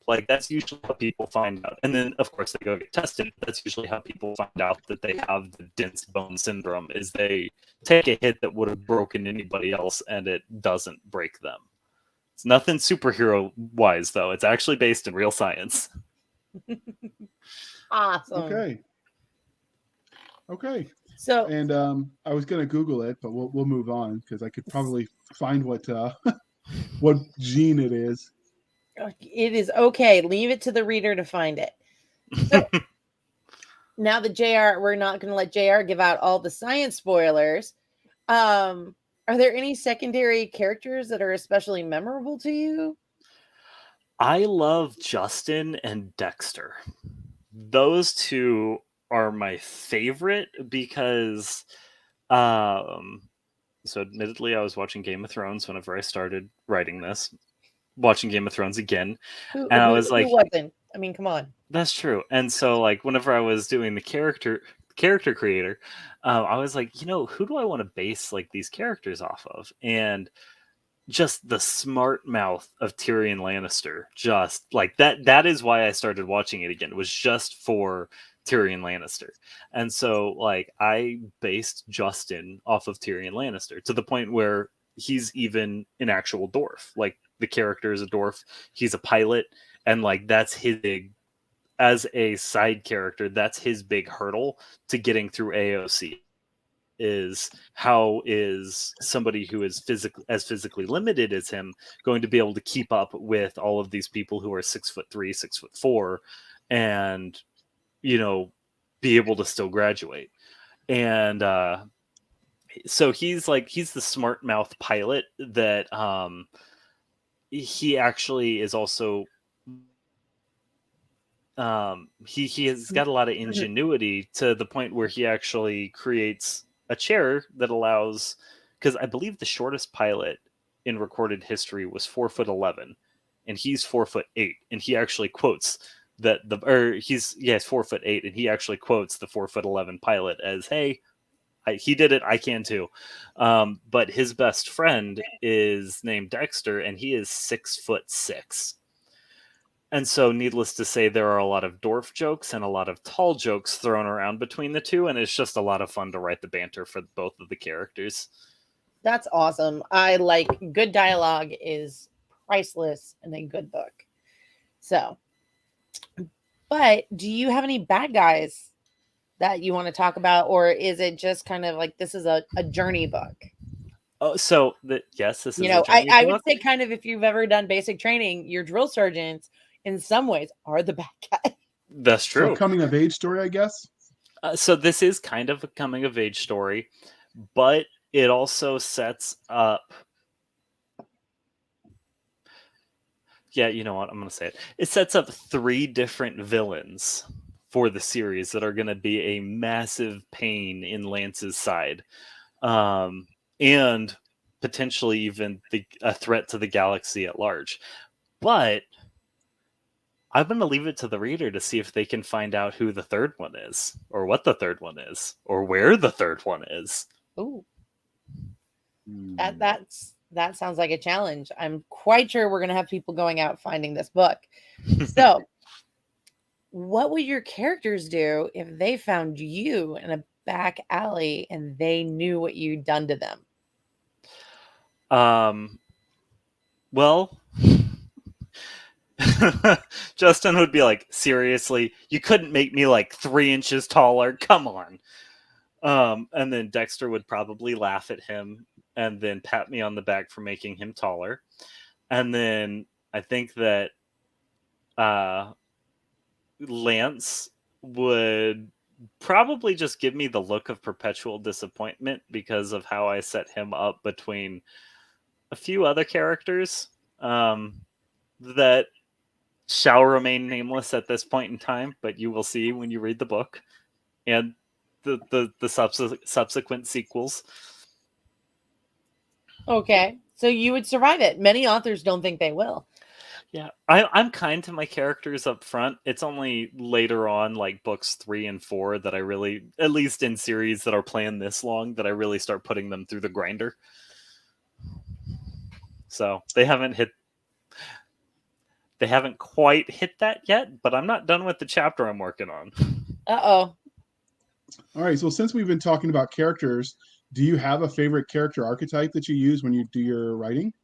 Like, that's usually how people find out. And then of course they go get tested. That's usually how people find out that they have the dense bone syndrome, is they take a hit that would have broken anybody else and it doesn't break them. It's nothing superhero wise though. It's actually based in real science. Awesome. Okay. So, and I was gonna Google it, but we'll move on because I could probably find what what gene it is. it is okay. Leave it to the reader to find it. So, now that JR, we're not going to let JR give out all the science spoilers. Are there any secondary characters that are especially memorable to you? I love Justin and Dexter. Those two are my favorite because so admittedly I was watching Game of Thrones whenever I started writing this, watching Game of Thrones again, and I was like, who wasn't? I mean, come on. that's true. And so like whenever I was doing the character creator, I was like, who do I want to base like these characters off of? And just the smart mouth of Tyrion Lannister, just like that is why I started watching it again. It was just for Tyrion Lannister. And so like I based Justin off of Tyrion Lannister to the point where he's even an actual dwarf. Like the character is a dwarf, he's a pilot, and like that's his big, as a side character, that's his big hurdle to getting through AOC. Is how is somebody who is physically limited as him going to be able to keep up with all of these people who are 6'3", 6'4", and be able to still graduate? And so he's the smart mouth pilot that he actually is also he has got a lot of ingenuity to the point where he actually creates a chair that allows, because I believe the shortest pilot in recorded history was 4'11", and he's 4'8", and he actually quotes that he's 4'8", and he actually quotes the 4'11" pilot as, "Hey, he did it, I can too." But his best friend is named Dexter, and he is 6'6". And so, needless to say, there are a lot of dwarf jokes and a lot of tall jokes thrown around between the two, and it's just a lot of fun to write the banter for both of the characters. That's awesome. I like good dialogue is priceless in a good book. So, but do you have any bad guys that you want to talk about, or is it just kind of like this is a journey book? Oh, so yes, this is a journey I book. would say kind of if you've ever done basic training, your drill sergeants in some ways are the bad guy. That's true. So coming of age story, I guess. So this is kind of a coming of age story, but it also sets up. Yeah, you know what? I'm going to say it. It sets up 3 different villains for the series that are going to be a massive pain in Lance's side, and potentially even a threat to the galaxy at large. But I'm going to leave it to the reader to see if they can find out who the third one is, or what the third one is, or where the third one is. Ooh. That sounds like a challenge. I'm quite sure we're going to have people going out finding this book. So, what would your characters do if they found you in a back alley and they knew what you'd done to them? Well, Justin would be like, "Seriously, you couldn't make me like 3 inches taller? Come on." And then Dexter would probably laugh at him and then pat me on the back for making him taller. And then I think that Lance would probably just give me the look of perpetual disappointment because of how I set him up between a few other characters that shall remain nameless at this point in time, but you will see when you read the book and the subsequent sequels. Okay, so you would survive it. Many authors don't think they will. Yeah, I'm kind to my characters up front. It's only later on, like books 3 and 4, that I really, at least in series that are planned this long, that I really start putting them through the grinder. So they haven't quite hit that yet, but I'm not done with the chapter I'm working on. Uh-oh. All right. So since we've been talking about characters, do you have a favorite character archetype that you use when you do your writing?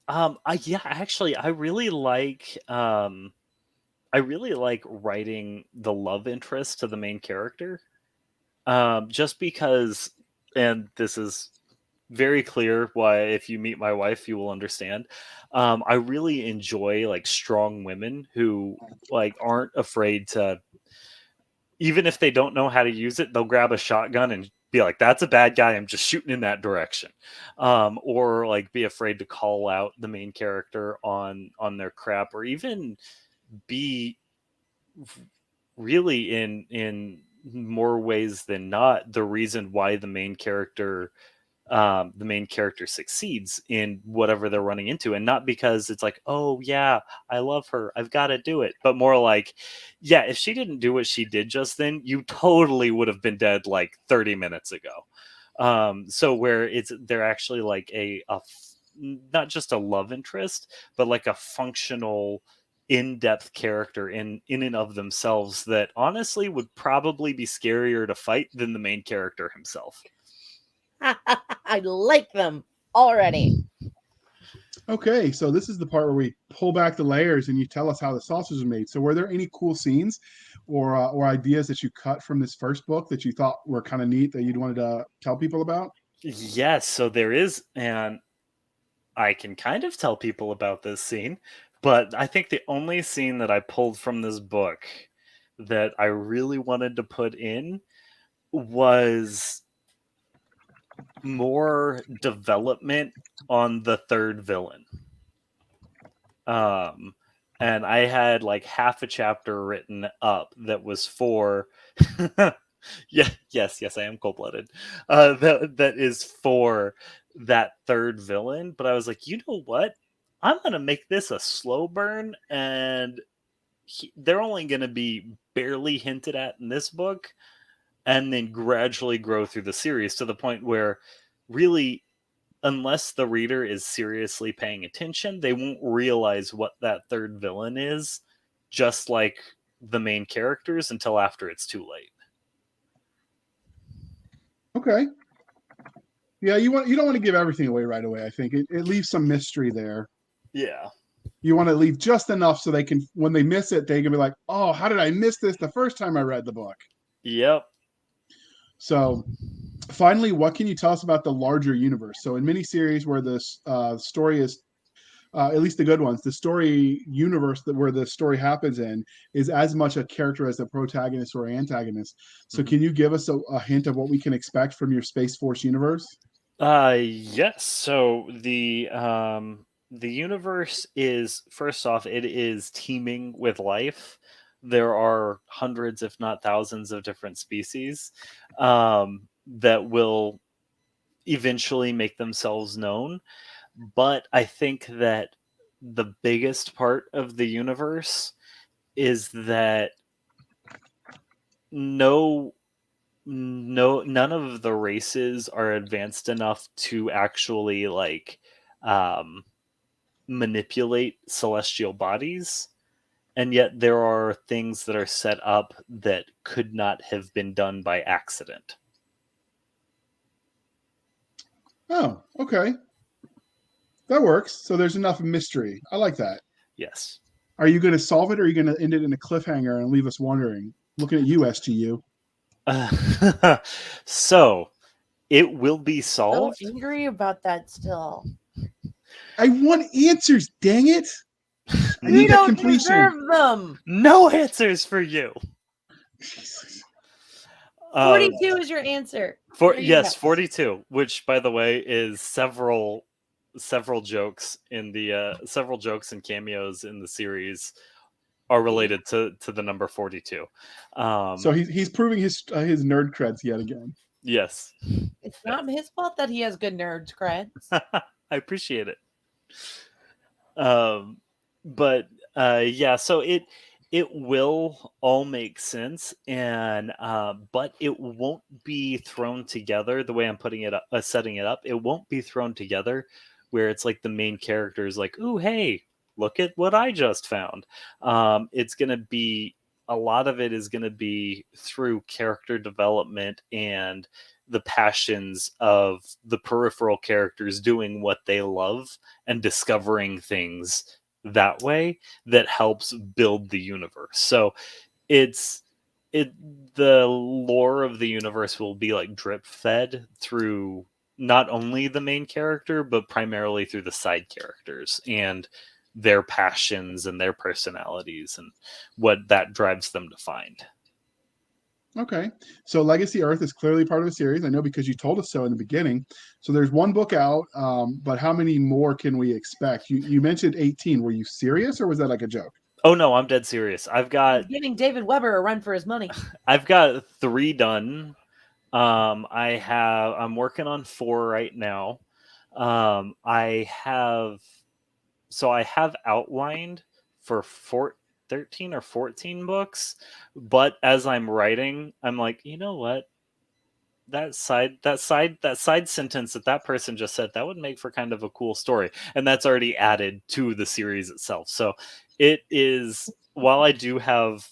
Actually, I really like writing the love interest to the main character. Just because, and this is very clear why if you meet my wife you will understand. I really enjoy like strong women who like aren't afraid to, even if they don't know how to use it, they'll grab a shotgun and be like, "That's a bad guy, I'm just shooting in that direction." Or like be afraid to call out the main character on their crap, or even be really in more ways than not the reason why the main character the main character succeeds in whatever they're running into, and not because it's like, oh yeah, I love her, I've got to do it, but more like, yeah, if she didn't do what she did just then, you totally would have been dead like 30 minutes ago. So where they're actually like not just a love interest, but like a functional, in-depth character in and of themselves that honestly would probably be scarier to fight than the main character himself. I like them already. Okay, so this is the part where we pull back the layers and you tell us how the sausage is made. So were there any cool scenes or ideas that you cut from this first book that you thought were kind of neat that you'd wanted to tell people about? Yes, so there is, and I can kind of tell people about this scene, but I think the only scene that I pulled from this book that I really wanted to put in was more development on the third villain. And I had like half a chapter written up that was for yes, I am cold-blooded. That is for that third villain, but I was like, you know what? I'm gonna make this a slow burn, and they're only gonna be barely hinted at in this book, and then gradually grow through the series to the point where really, unless the reader is seriously paying attention, they won't realize what that third villain is, just like the main characters, until after it's too late. Okay. Yeah, you don't want to give everything away right away. I think it leaves some mystery there. Yeah. You want to leave just enough so they can, when they miss it, they can be like, oh, how did I miss this the first time I read the book? Yep. So finally, what can you tell us about the larger universe? So in miniseries where this story is, at least the good ones, the story universe where the story happens in is as much a character as the protagonist or antagonist. So can you give us a hint of what we can expect from your Space Force universe? Yes. So the universe is, first off, it is teeming with life. There are hundreds, if not thousands, of different species that will eventually make themselves known. But I think that the biggest part of the universe is that none of the races are advanced enough to actually like manipulate celestial bodies, and yet there are things that are set up that could not have been done by accident. Oh, okay. That works. So there's enough mystery. I like that. Yes. Are you going to solve it, or are you going to end it in a cliffhanger and leave us wondering? Looking at you, SGU. So it will be So solved. angry about that still. I want answers, dang it. I We need that don't completion. deserve them. No answers for you. 42 is your answer. For There you yes, go. 42, which by the way is several jokes in the several jokes and cameos in the series are related to the number 42. So he's proving his nerd creds yet again. Yes. It's not his fault that he has good nerds creds. I appreciate it. But yeah, so it will all make sense, and but it won't be thrown together the way I'm putting it up, setting it up. It won't be thrown together where it's like the main character is like, "Ooh, hey, look at what I just found." It's gonna be, a lot of it is gonna be through character development and the passions of the peripheral characters doing what they love and discovering things that way that helps build the universe. So the lore of the universe will be like drip fed through not only the main character but primarily through the side characters and their passions and their personalities and what that drives them to find. Okay. So Legacy Earth is clearly part of a series. I know because you told us so in the beginning. So there's one book out, but how many more can we expect? You mentioned 18. Were you serious, or was that like a joke? Oh no, I'm dead serious. He's giving David Weber a run for his money. I've got 3 done. I'm working on 4 right now. I have outlined for 13 or 14 books, but as I'm writing, I'm like, you know what? That side sentence that person just said, that would make for kind of a cool story, and that's already added to the series itself. So it is, while I do have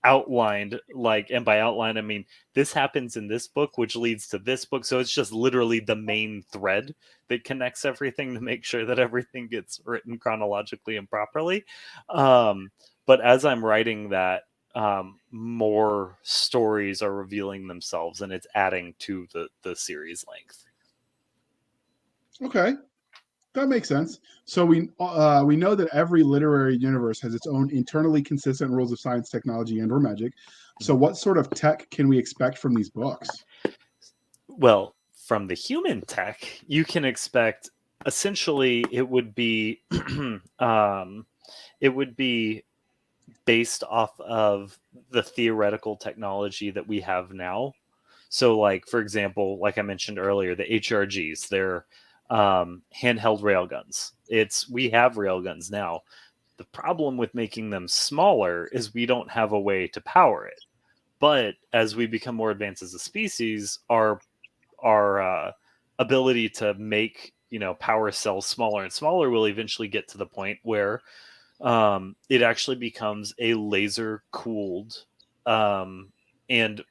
outlined, like, and by outline I mean this happens in this book which leads to this book, so it's just literally the main thread that connects everything to make sure that everything gets written chronologically and properly. But as I'm writing that, more stories are revealing themselves, and it's adding to the series length. Okay, that makes sense. So we know that every literary universe has its own internally consistent rules of science, technology, and/or magic. So what sort of tech can we expect from these books? Well, from the human tech, you can expect, essentially it would be it would be based off of the theoretical technology that we have now. So, like, for example, like I mentioned earlier, the HRGs, they're handheld railguns. We have railguns now. The problem with making them smaller is we don't have a way to power it. But as we become more advanced as a species, our ability to make, power cells smaller and smaller will eventually get to the point where it actually becomes a laser cooled, and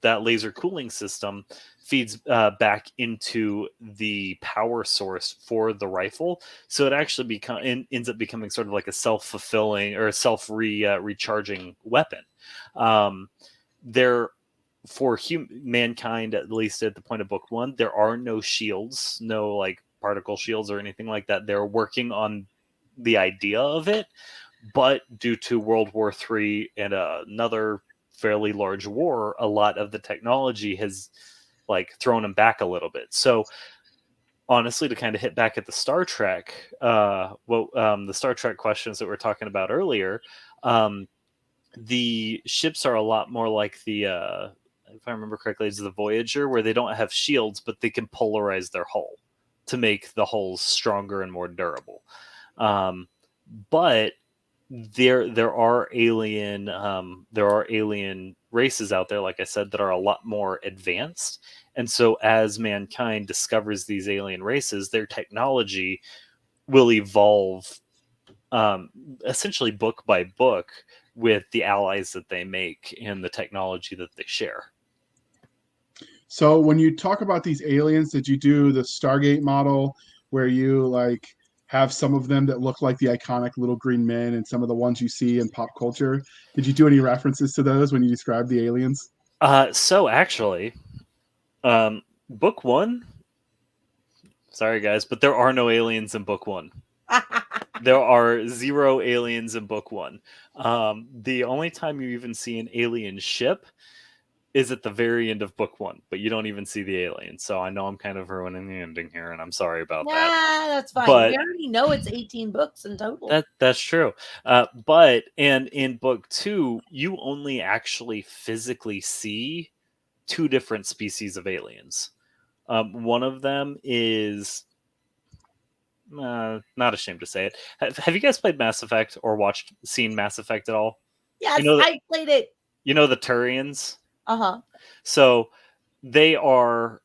that laser cooling system feeds back into the power source for the rifle. So it actually ends up becoming sort of like a self-fulfilling or a recharging weapon. There, for mankind, at least at the point of book 1, there are no shields, no like particle shields or anything like that. They're working on the idea of it, but due to World War III and another fairly large war, a lot of the technology has like thrown them back a little bit. So honestly, to kind of hit back at the Star Trek, the Star Trek questions that we were talking about earlier, the ships are a lot more like the, if I remember correctly, it's the Voyager, where they don't have shields, but they can polarize their hull to make the hulls stronger and more durable. But there are alien races out there, like I said, that are a lot more advanced. And so as mankind discovers these alien races, their technology will evolve, essentially book by book, with the allies that they make and the technology that they share. So when you talk about these aliens, did you do the Stargate model where you like have some of them that look like the iconic little green men and some of the ones you see in pop culture? Did you do any references to those when you described the aliens? So actually, book 1, sorry guys, but there are no aliens in book 1. There are 0 aliens in book 1. The only time you even see an alien ship is at the very end of book 1, but you don't even see the aliens. So I know I'm kind of ruining the ending here, and I'm sorry about that. That's fine. But we already know it's 18 books in total. that's true. But in book 2, you only actually physically see 2 different species of aliens. One of them is, not ashamed to say it. Have you guys played Mass Effect or seen Mass Effect at all? Yes, I played it. You know the Turians? Uh-huh. So they are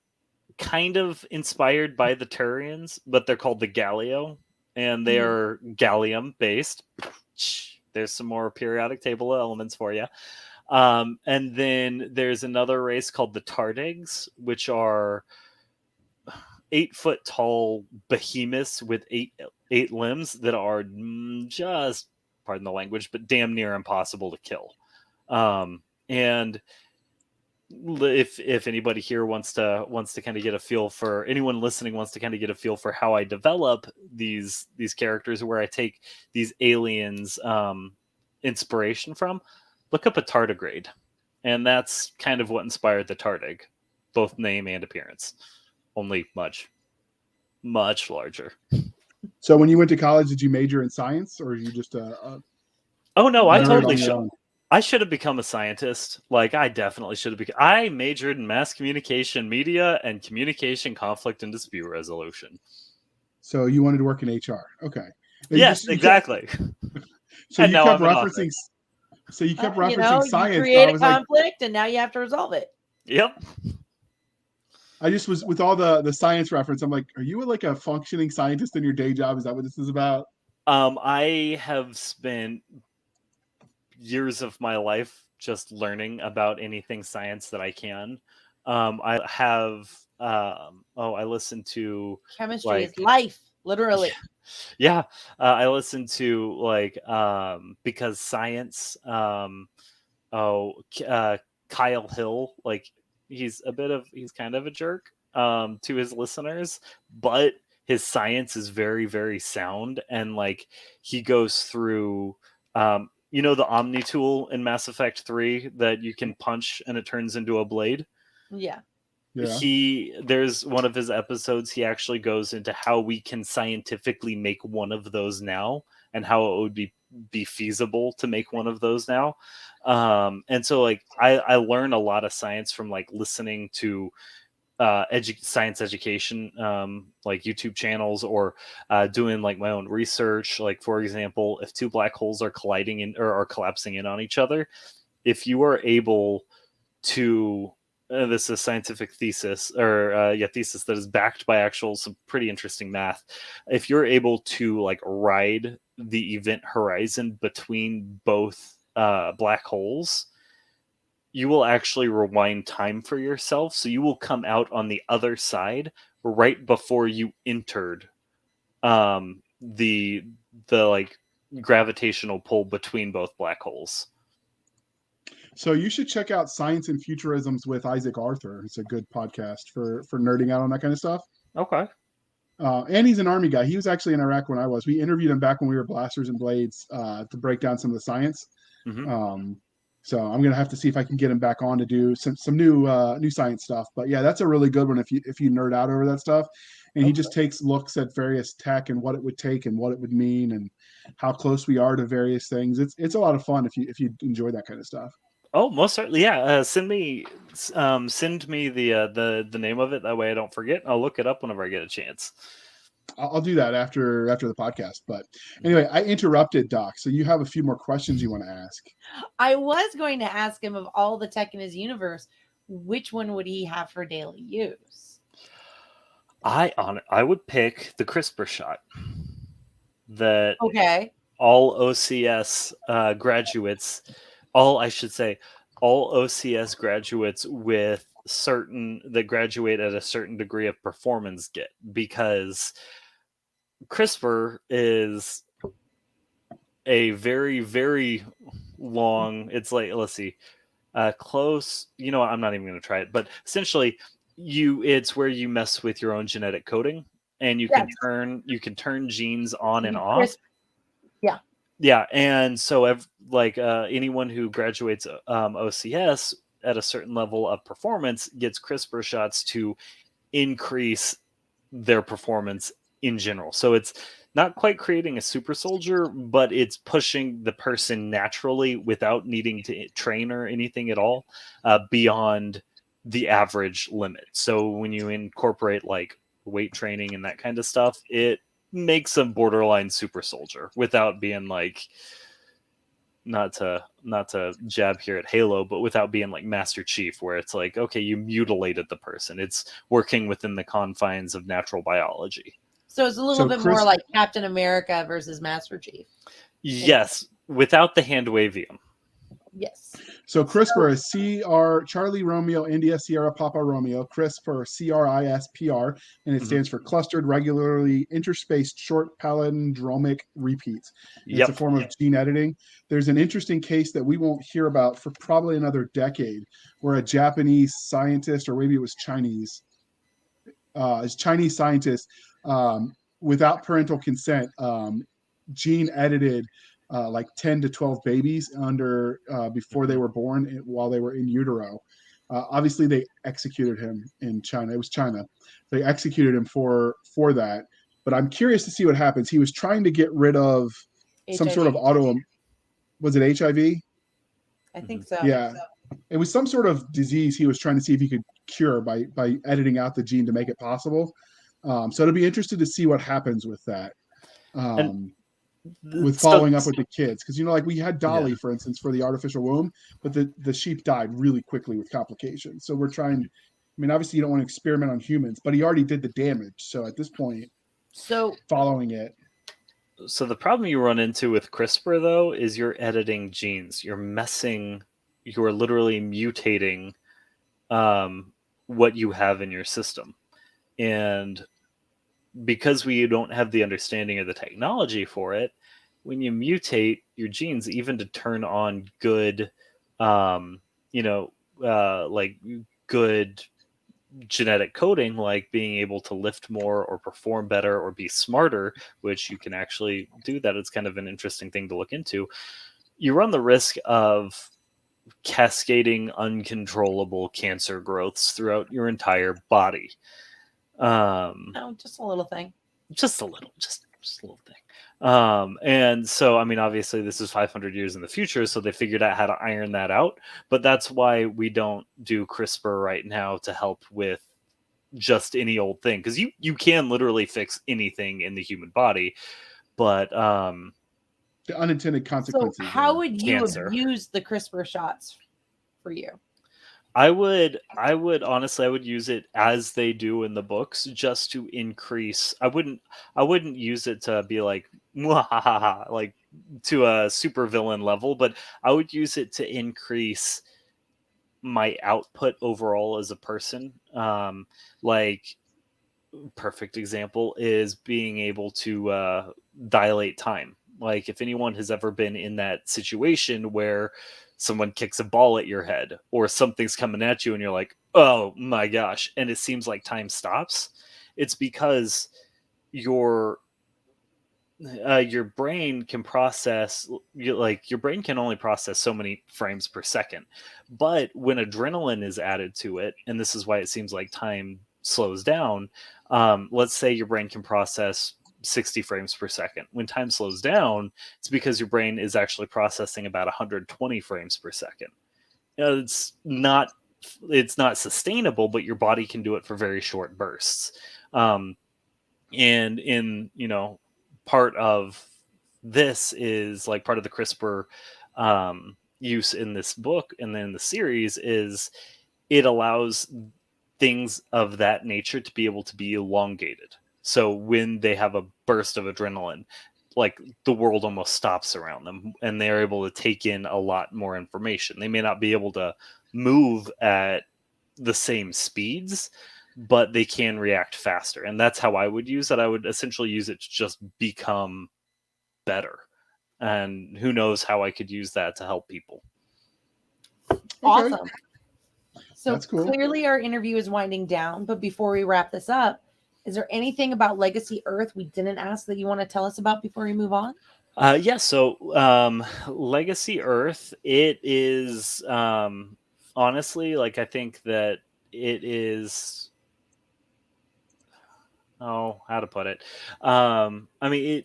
kind of inspired by the Turians, but they're called the Galio, and they are gallium based. There's some more periodic table elements for you. And then there's another race called the Tardigs, which are 8-foot tall behemoths with eight limbs that are just, pardon the language, but damn near impossible to kill. And if anybody here wants to kind of get a feel for, anyone listening wants to kind of get a feel for how I develop these characters, where I take these aliens inspiration from, look up a tardigrade, and that's kind of what inspired the Tardig, both name and appearance, only much larger. So when you went to college, did you major in science or are you just Oh no, nerd on your own? I should have become a scientist. Like, I definitely should have I majored in mass communication, media, and communication, conflict, and dispute resolution. So you wanted to work in HR. Okay. Yes, exactly. So And you now kept I'm an author. referencing. So you kept You referencing you science. create I a was like, conflict, and now you have to resolve it. Yep. I just was with all the science reference. I'm like, are you like a functioning scientist in your day job? Is that what this is about? I have spent years of my life just learning about anything science that I can. I have I listen to Chemistry is life, literally. yeah, I listen to because science Kyle Hill, like he's kind of a jerk to his listeners, but his science is very, very sound, and like he goes through the Omni tool in Mass Effect 3 that you can punch and it turns into a blade. Yeah. Yeah. There's one of his episodes, he actually goes into how we can scientifically make one of those now and how it would be feasible to make one of those now. And so like I learn a lot of science from like listening to science education like YouTube channels, or doing like my own research. Like, for example, if two black holes are colliding in or are collapsing in on each other, if you are able to this is a scientific thesis thesis that is backed by some pretty interesting math. If you're able to like ride the event horizon between both black holes, you will actually rewind time for yourself, so you will come out on the other side right before you entered the like gravitational pull between both black holes. So you should check out Science and Futurisms with Isaac Arthur. It's a good podcast for nerding out on that kind of stuff. Okay. And he's an Army guy. He was actually in Iraq when I was. We interviewed him back when we were Blasters and Blades to break down some of the science. Mm-hmm. So I'm gonna have to see if I can get him back on to do some new science stuff. But yeah, that's a really good one if you nerd out over that stuff. And he just takes looks at various tech and what it would take and what it would mean and how close we are to various things. It's a lot of fun if you enjoy that kind of stuff. Oh, most certainly. Yeah. Send me the name of it. That way I don't forget. I'll look it up whenever I get a chance. I'll do that after the podcast. But anyway, I interrupted, Doc. So you have a few more questions you want to ask. I was going to ask him, of all the tech in his universe, which one would he have for daily use? I would pick the CRISPR shot. That okay. All OCS graduates, all OCS graduates that graduate at a certain degree of performance get, because CRISPR is a very, very long, it's like, let's see, close, I'm not even going to try it, but essentially it's where you mess with your own genetic coding, and you can turn genes on and off. Yeah, and so anyone who graduates OCS at a certain level of performance gets CRISPR shots to increase their performance in general. So it's not quite creating a super soldier, but it's pushing the person naturally without needing to train or anything at all beyond the average limit. So when you incorporate like weight training and that kind of stuff, it makes a borderline super soldier without being like, not to jab here at Halo, but without being like Master Chief, where it's like, okay, you mutilated the person. It's working within the confines of natural biology. So it's a little bit more like Captain America versus Master Chief. Yes, without the hand wavium. Yes. So CRISPR is CR Charlie Romeo India Sierra Papa Romeo, CRISPR CRISPR, and it stands for clustered regularly interspaced short palindromic repeats. It's a form of gene editing. There's an interesting case that we won't hear about for probably another decade, where a Japanese scientist, or maybe it was Chinese scientist, without parental consent, gene edited like 10 to 12 babies before they were born, while they were in utero. Obviously they executed him in China. It was China. They executed him for that. But I'm curious to see what happens. He was trying to get rid of some sort of was it HIV? I think so. Yeah. It was some sort of disease he was trying to see if he could cure by editing out the gene to make it possible. So it'll be interesting to see what happens with that. And With following up with the kids, because like we had Dolly, for instance, for the artificial womb, but the sheep died really quickly with complications. So we're trying. I mean, obviously you don't want to experiment on humans, but he already did the damage. So at this point, following it. So the problem you run into with CRISPR though is you're editing genes. You're literally mutating what you have in your system, and because we don't have the understanding of the technology for it, when you mutate your genes, even to turn on good, like good genetic coding, like being able to lift more or perform better or be smarter, which you can actually do that. It's kind of an interesting thing to look into. You run the risk of cascading uncontrollable cancer growths throughout your entire body. No, just a little thing. Just a little thing. And so, I mean, obviously this is 500 years in the future, so they figured out how to iron that out. But that's why we don't do CRISPR right now to help with just any old thing. Because you can literally fix anything in the human body. But the unintended consequences. So how would you cancer. use the CRISPR shots for you? I would honestly, I would use it as they do in the books, just to increase. I wouldn't use it to be like, like to a super villain level, but I would use it to increase my output overall as a person. Like perfect example is being able to dilate time. Like if anyone has ever been in that situation where someone kicks a ball at your head or something's coming at you and you're like, oh my gosh, and it seems like time stops, it's because your brain can process, your brain can only process so many frames per second. But when adrenaline is added to it, and this is why it seems like time slows down, let's say your brain can process 60 frames per second. When time slows down, it's because your brain is actually processing about 120 frames per second. It's not sustainable, but your body can do it for very short bursts. And in part of this is like part of the CRISPR use in this book and then the series is it allows things of that nature to be able to be elongated. So when they have a burst of adrenaline, like the world almost stops around them and they're able to take in a lot more information. They may not be able to move at the same speeds, but they can react faster. And that's how I would use it. I would essentially use it to just become better. And who knows how I could use that to help people. Awesome. Okay. So That's cool. Clearly our interview is winding down, but before we wrap this up, is there anything about Legacy Earth we didn't ask that you want to tell us about before we move on? So Legacy Earth, it is honestly, like, I think that it is, how to put it? I mean,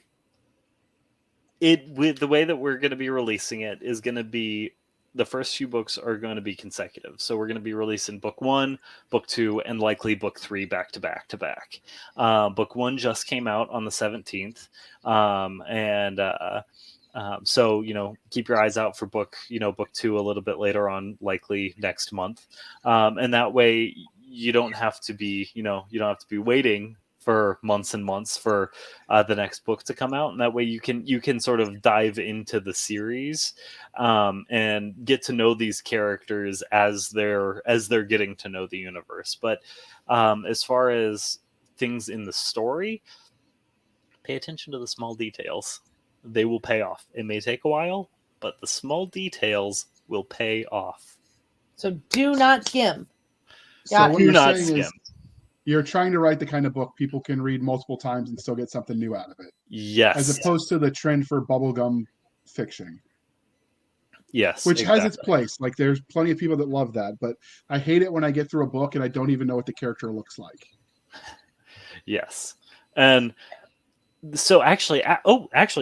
it with the way that we're going to be releasing it is going to be, the first few books are going to be consecutive. So we're going to be releasing book 1, book 2, and likely book 3 back to back to back. Book 1 just came out on the 17th. So, keep your eyes out for book 2 a little bit later on, likely next month. And that way you don't have to be waiting for months and months for the next book to come out, and that way you can sort of dive into the series and get to know these characters as they're getting to know the universe. But as far as things in the story, pay attention to the small details. They will pay off. It may take a while, but the small details will pay off. So do not skim. So what Do you're not saying skim. is you're trying to write the kind of book people can read multiple times and still get something new out of it. Yes. As opposed to the trend for bubblegum fiction. Yes. Which exactly. has its place. Like, there's plenty of people that love that, but I hate it when I get through a book and I don't even know what the character looks like. Yes. And So actually,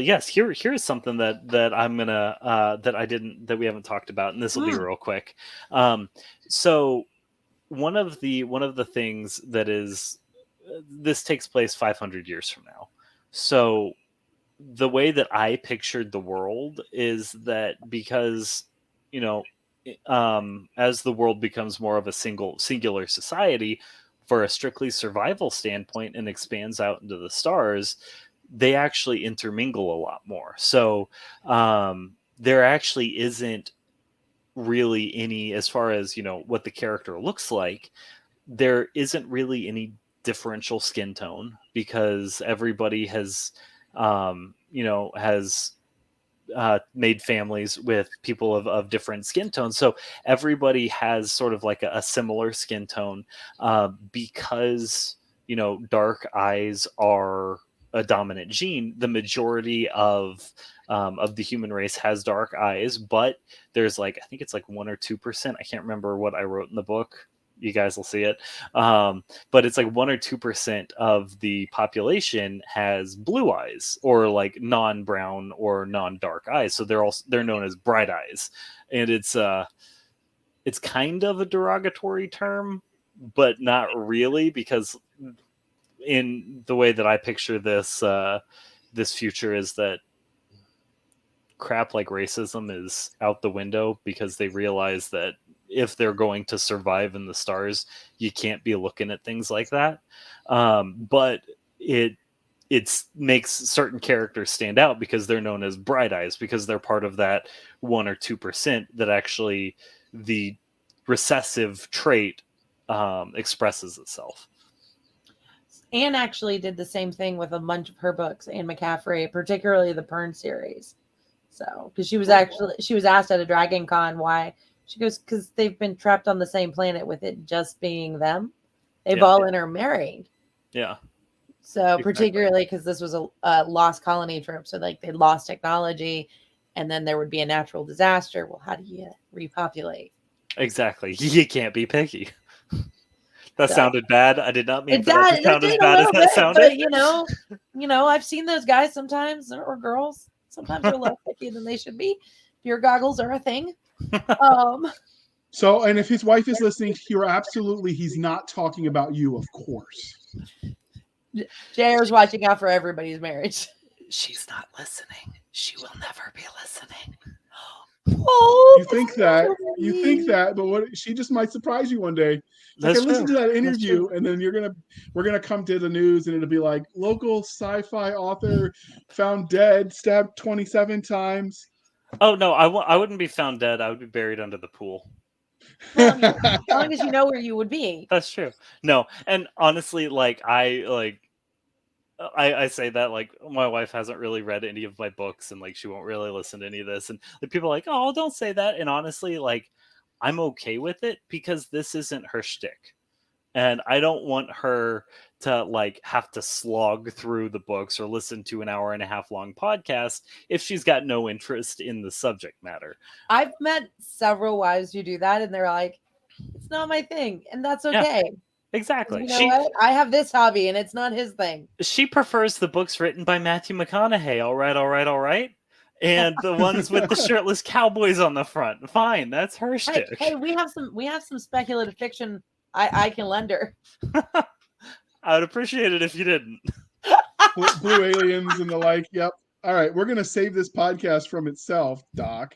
yes. Here's something that I'm gonna that we haven't talked about, and this will be real quick. So one of the things that is this takes place 500 years from now. So the way that I pictured the world is that because, you know, as the world becomes more of a singular society, for a strictly survival standpoint, and expands out into the stars, they actually intermingle a lot more. So there actually isn't really any, as far as what the character looks like, there isn't really any differential skin tone, because everybody has has made families with people of different skin tones. So everybody has sort of like a similar skin tone, because dark eyes are a dominant gene. The majority of the human race has dark eyes, but there's I think it's 1 or 2%. I can't remember what I wrote in the book. You guys will see it. But it's 1 or 2% of the population has blue eyes, or non-brown or non-dark eyes. So they're known as bright eyes. And it's kind of a derogatory term, but not really, because in the way that I picture this future is that crap like racism is out the window, because they realize that if they're going to survive in the stars, you can't be looking at things like that. But it makes certain characters stand out because they're known as bright eyes, because they're part of that 1 or 2% that actually the recessive trait expresses itself. Anne actually did the same thing with a bunch of her books, Anne McCaffrey, particularly the Pern series. So, because she was asked at a Dragon Con why. She goes, because they've been trapped on the same planet with it just being them. They've all intermarried. Yeah. So particularly because this was a lost colony trip. So they lost technology, and then there would be a natural disaster. Well, how do you repopulate? Exactly. You can't be picky. That sounded bad. I did not mean for that to sound as bad as that sounded. But, I've seen those guys sometimes, or girls. Sometimes they're less picky than they should be. Beer goggles are a thing. So, and if his wife is listening, he's not talking about you, of course. JR's watching out for everybody's marriage. She's not listening. She will never be listening. Oh, you think that, but what, she just might surprise you one day. I listen to that interview, and then we're gonna come to the news, and it'll be like, local sci-fi author found dead, stabbed 27 times. Oh no, I wouldn't be found dead. I would be buried under the pool. Well, as long as you know where you would be. That's true. No, and honestly, I say that my wife hasn't really read any of my books, and she won't really listen to any of this, and people are like, oh, don't say that. And honestly, I'm okay with it, because this isn't her shtick, and I don't want her to have to slog through the books or listen to an 1.5 hour long podcast if she's got no interest in the subject matter. I've met several wives who do that, and they're like, it's not my thing, and that's okay. Yeah. Exactly. What? I have this hobby, and it's not his thing. She prefers the books written by Matthew McConaughey. All right. And the ones with the shirtless cowboys on the front. Fine, that's her shtick. Hey, we have some speculative fiction I can lend her. I would appreciate it if you didn't. Blue aliens and the like. Yep. All right, we're gonna save this podcast from itself, Doc.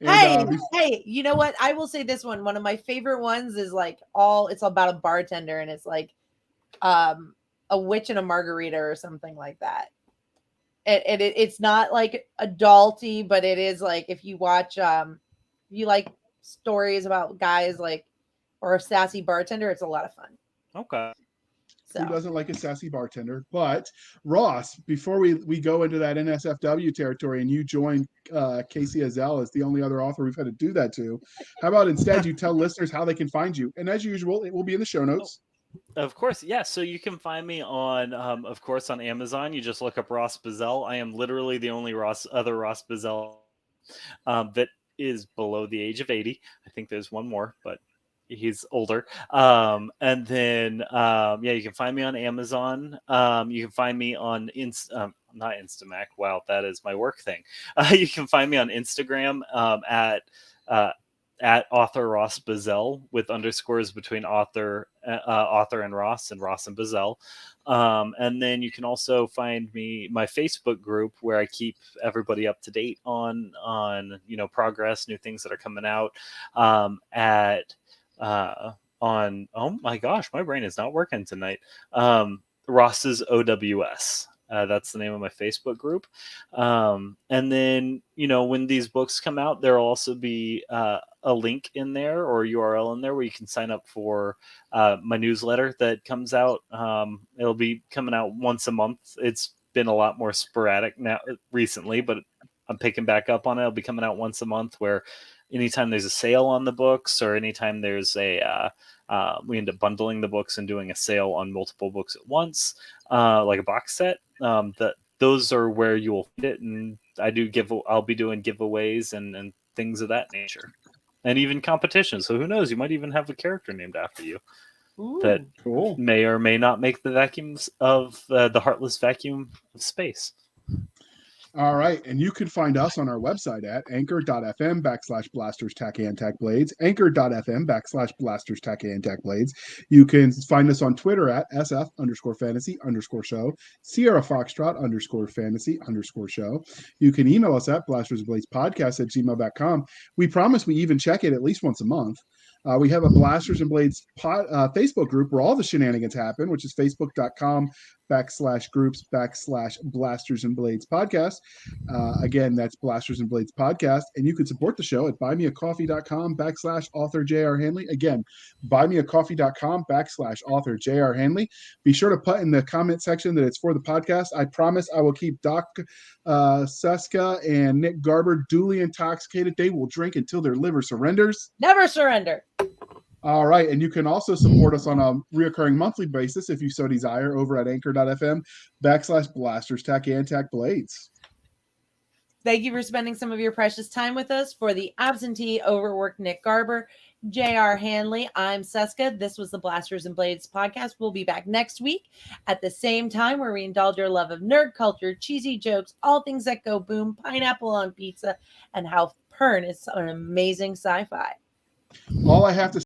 And, hey, you know what? I will say this one. One of my favorite ones is it's about a bartender, and it's a witch and a margarita or something like that. It's not adulty, but it is if you watch you like stories about guys or a sassy bartender, it's a lot of fun. Okay. So. Who doesn't like a sassy bartender? But Ross, before we go into that NSFW territory and you join Casey Azell as the only other author we've had to do that to, how about instead you tell listeners how they can find you? And as usual, it will be in the show notes. Of course, yeah. So you can find me on, of course, on Amazon. You just look up Ross Buzzell. I am literally the only other Ross Buzzell that is below the age of 80. I think there's one more, but he's older. And then, you can find me on Amazon. You can find me on not Instamac. Wow, that is my work thing. You can find me on Instagram at author Ross Buzzell, with underscores between author and Ross and Buzzell. And then you can also find my Facebook group, where I keep everybody up to date on progress, new things that are coming out. On oh my gosh, my brain is not working tonight. Ross's OWS. That's the name of my Facebook group. And then, when these books come out, there'll also be a link in there, or URL in there, where you can sign up for my newsletter that comes out. It'll be coming out once a month. It's been a lot more sporadic now recently, but I'm picking back up on it. It'll be coming out once a month, where anytime there's a sale on the books, or anytime there's we end up bundling the books and doing a sale on multiple books at once, like a box set. Those are where you will find it, and I'll be doing giveaways and things of that nature, and even competitions. So who knows? You might even have a character named after you. Ooh. That Cool. may or may not make the vacuums of the heartless vacuum of space. All right. And you can find us on our website at anchor.fm/blasters tack blades, anchor.fm/blasters tack blades. You can find us on Twitter at SF_fantasy_show, Sierra Foxtrot _fantasy_show. You can email us at blastersbladespodcast@gmail.com. We promise we even check it at least once a month. We have a Blasters and Blades Facebook group where all the shenanigans happen, which is facebook.com/groups/Blasters and Blades podcast. Again, that's Blasters and Blades podcast. And you can support the show at buymeacoffee.com/author J.R. Handley. Again, buymeacoffee.com/author J.R. Handley. Be sure to put in the comment section that it's for the podcast. I promise I will keep Doc Cisca and Nick Garber duly intoxicated. They will drink until their liver surrenders. Never surrender. All right. And you can also support us on a reoccurring monthly basis, if you so desire, over at anchor.fm/blasters tack blades. Thank you for spending some of your precious time with us. For the absentee, overworked Nick Garber, J.R. Handley, I'm Cisca. This was the Blasters and Blades podcast. We'll be back next week at the same time, where we indulge your love of nerd culture, cheesy jokes, all things that go boom, pineapple on pizza, and how Pern is an amazing sci-fi. All I have to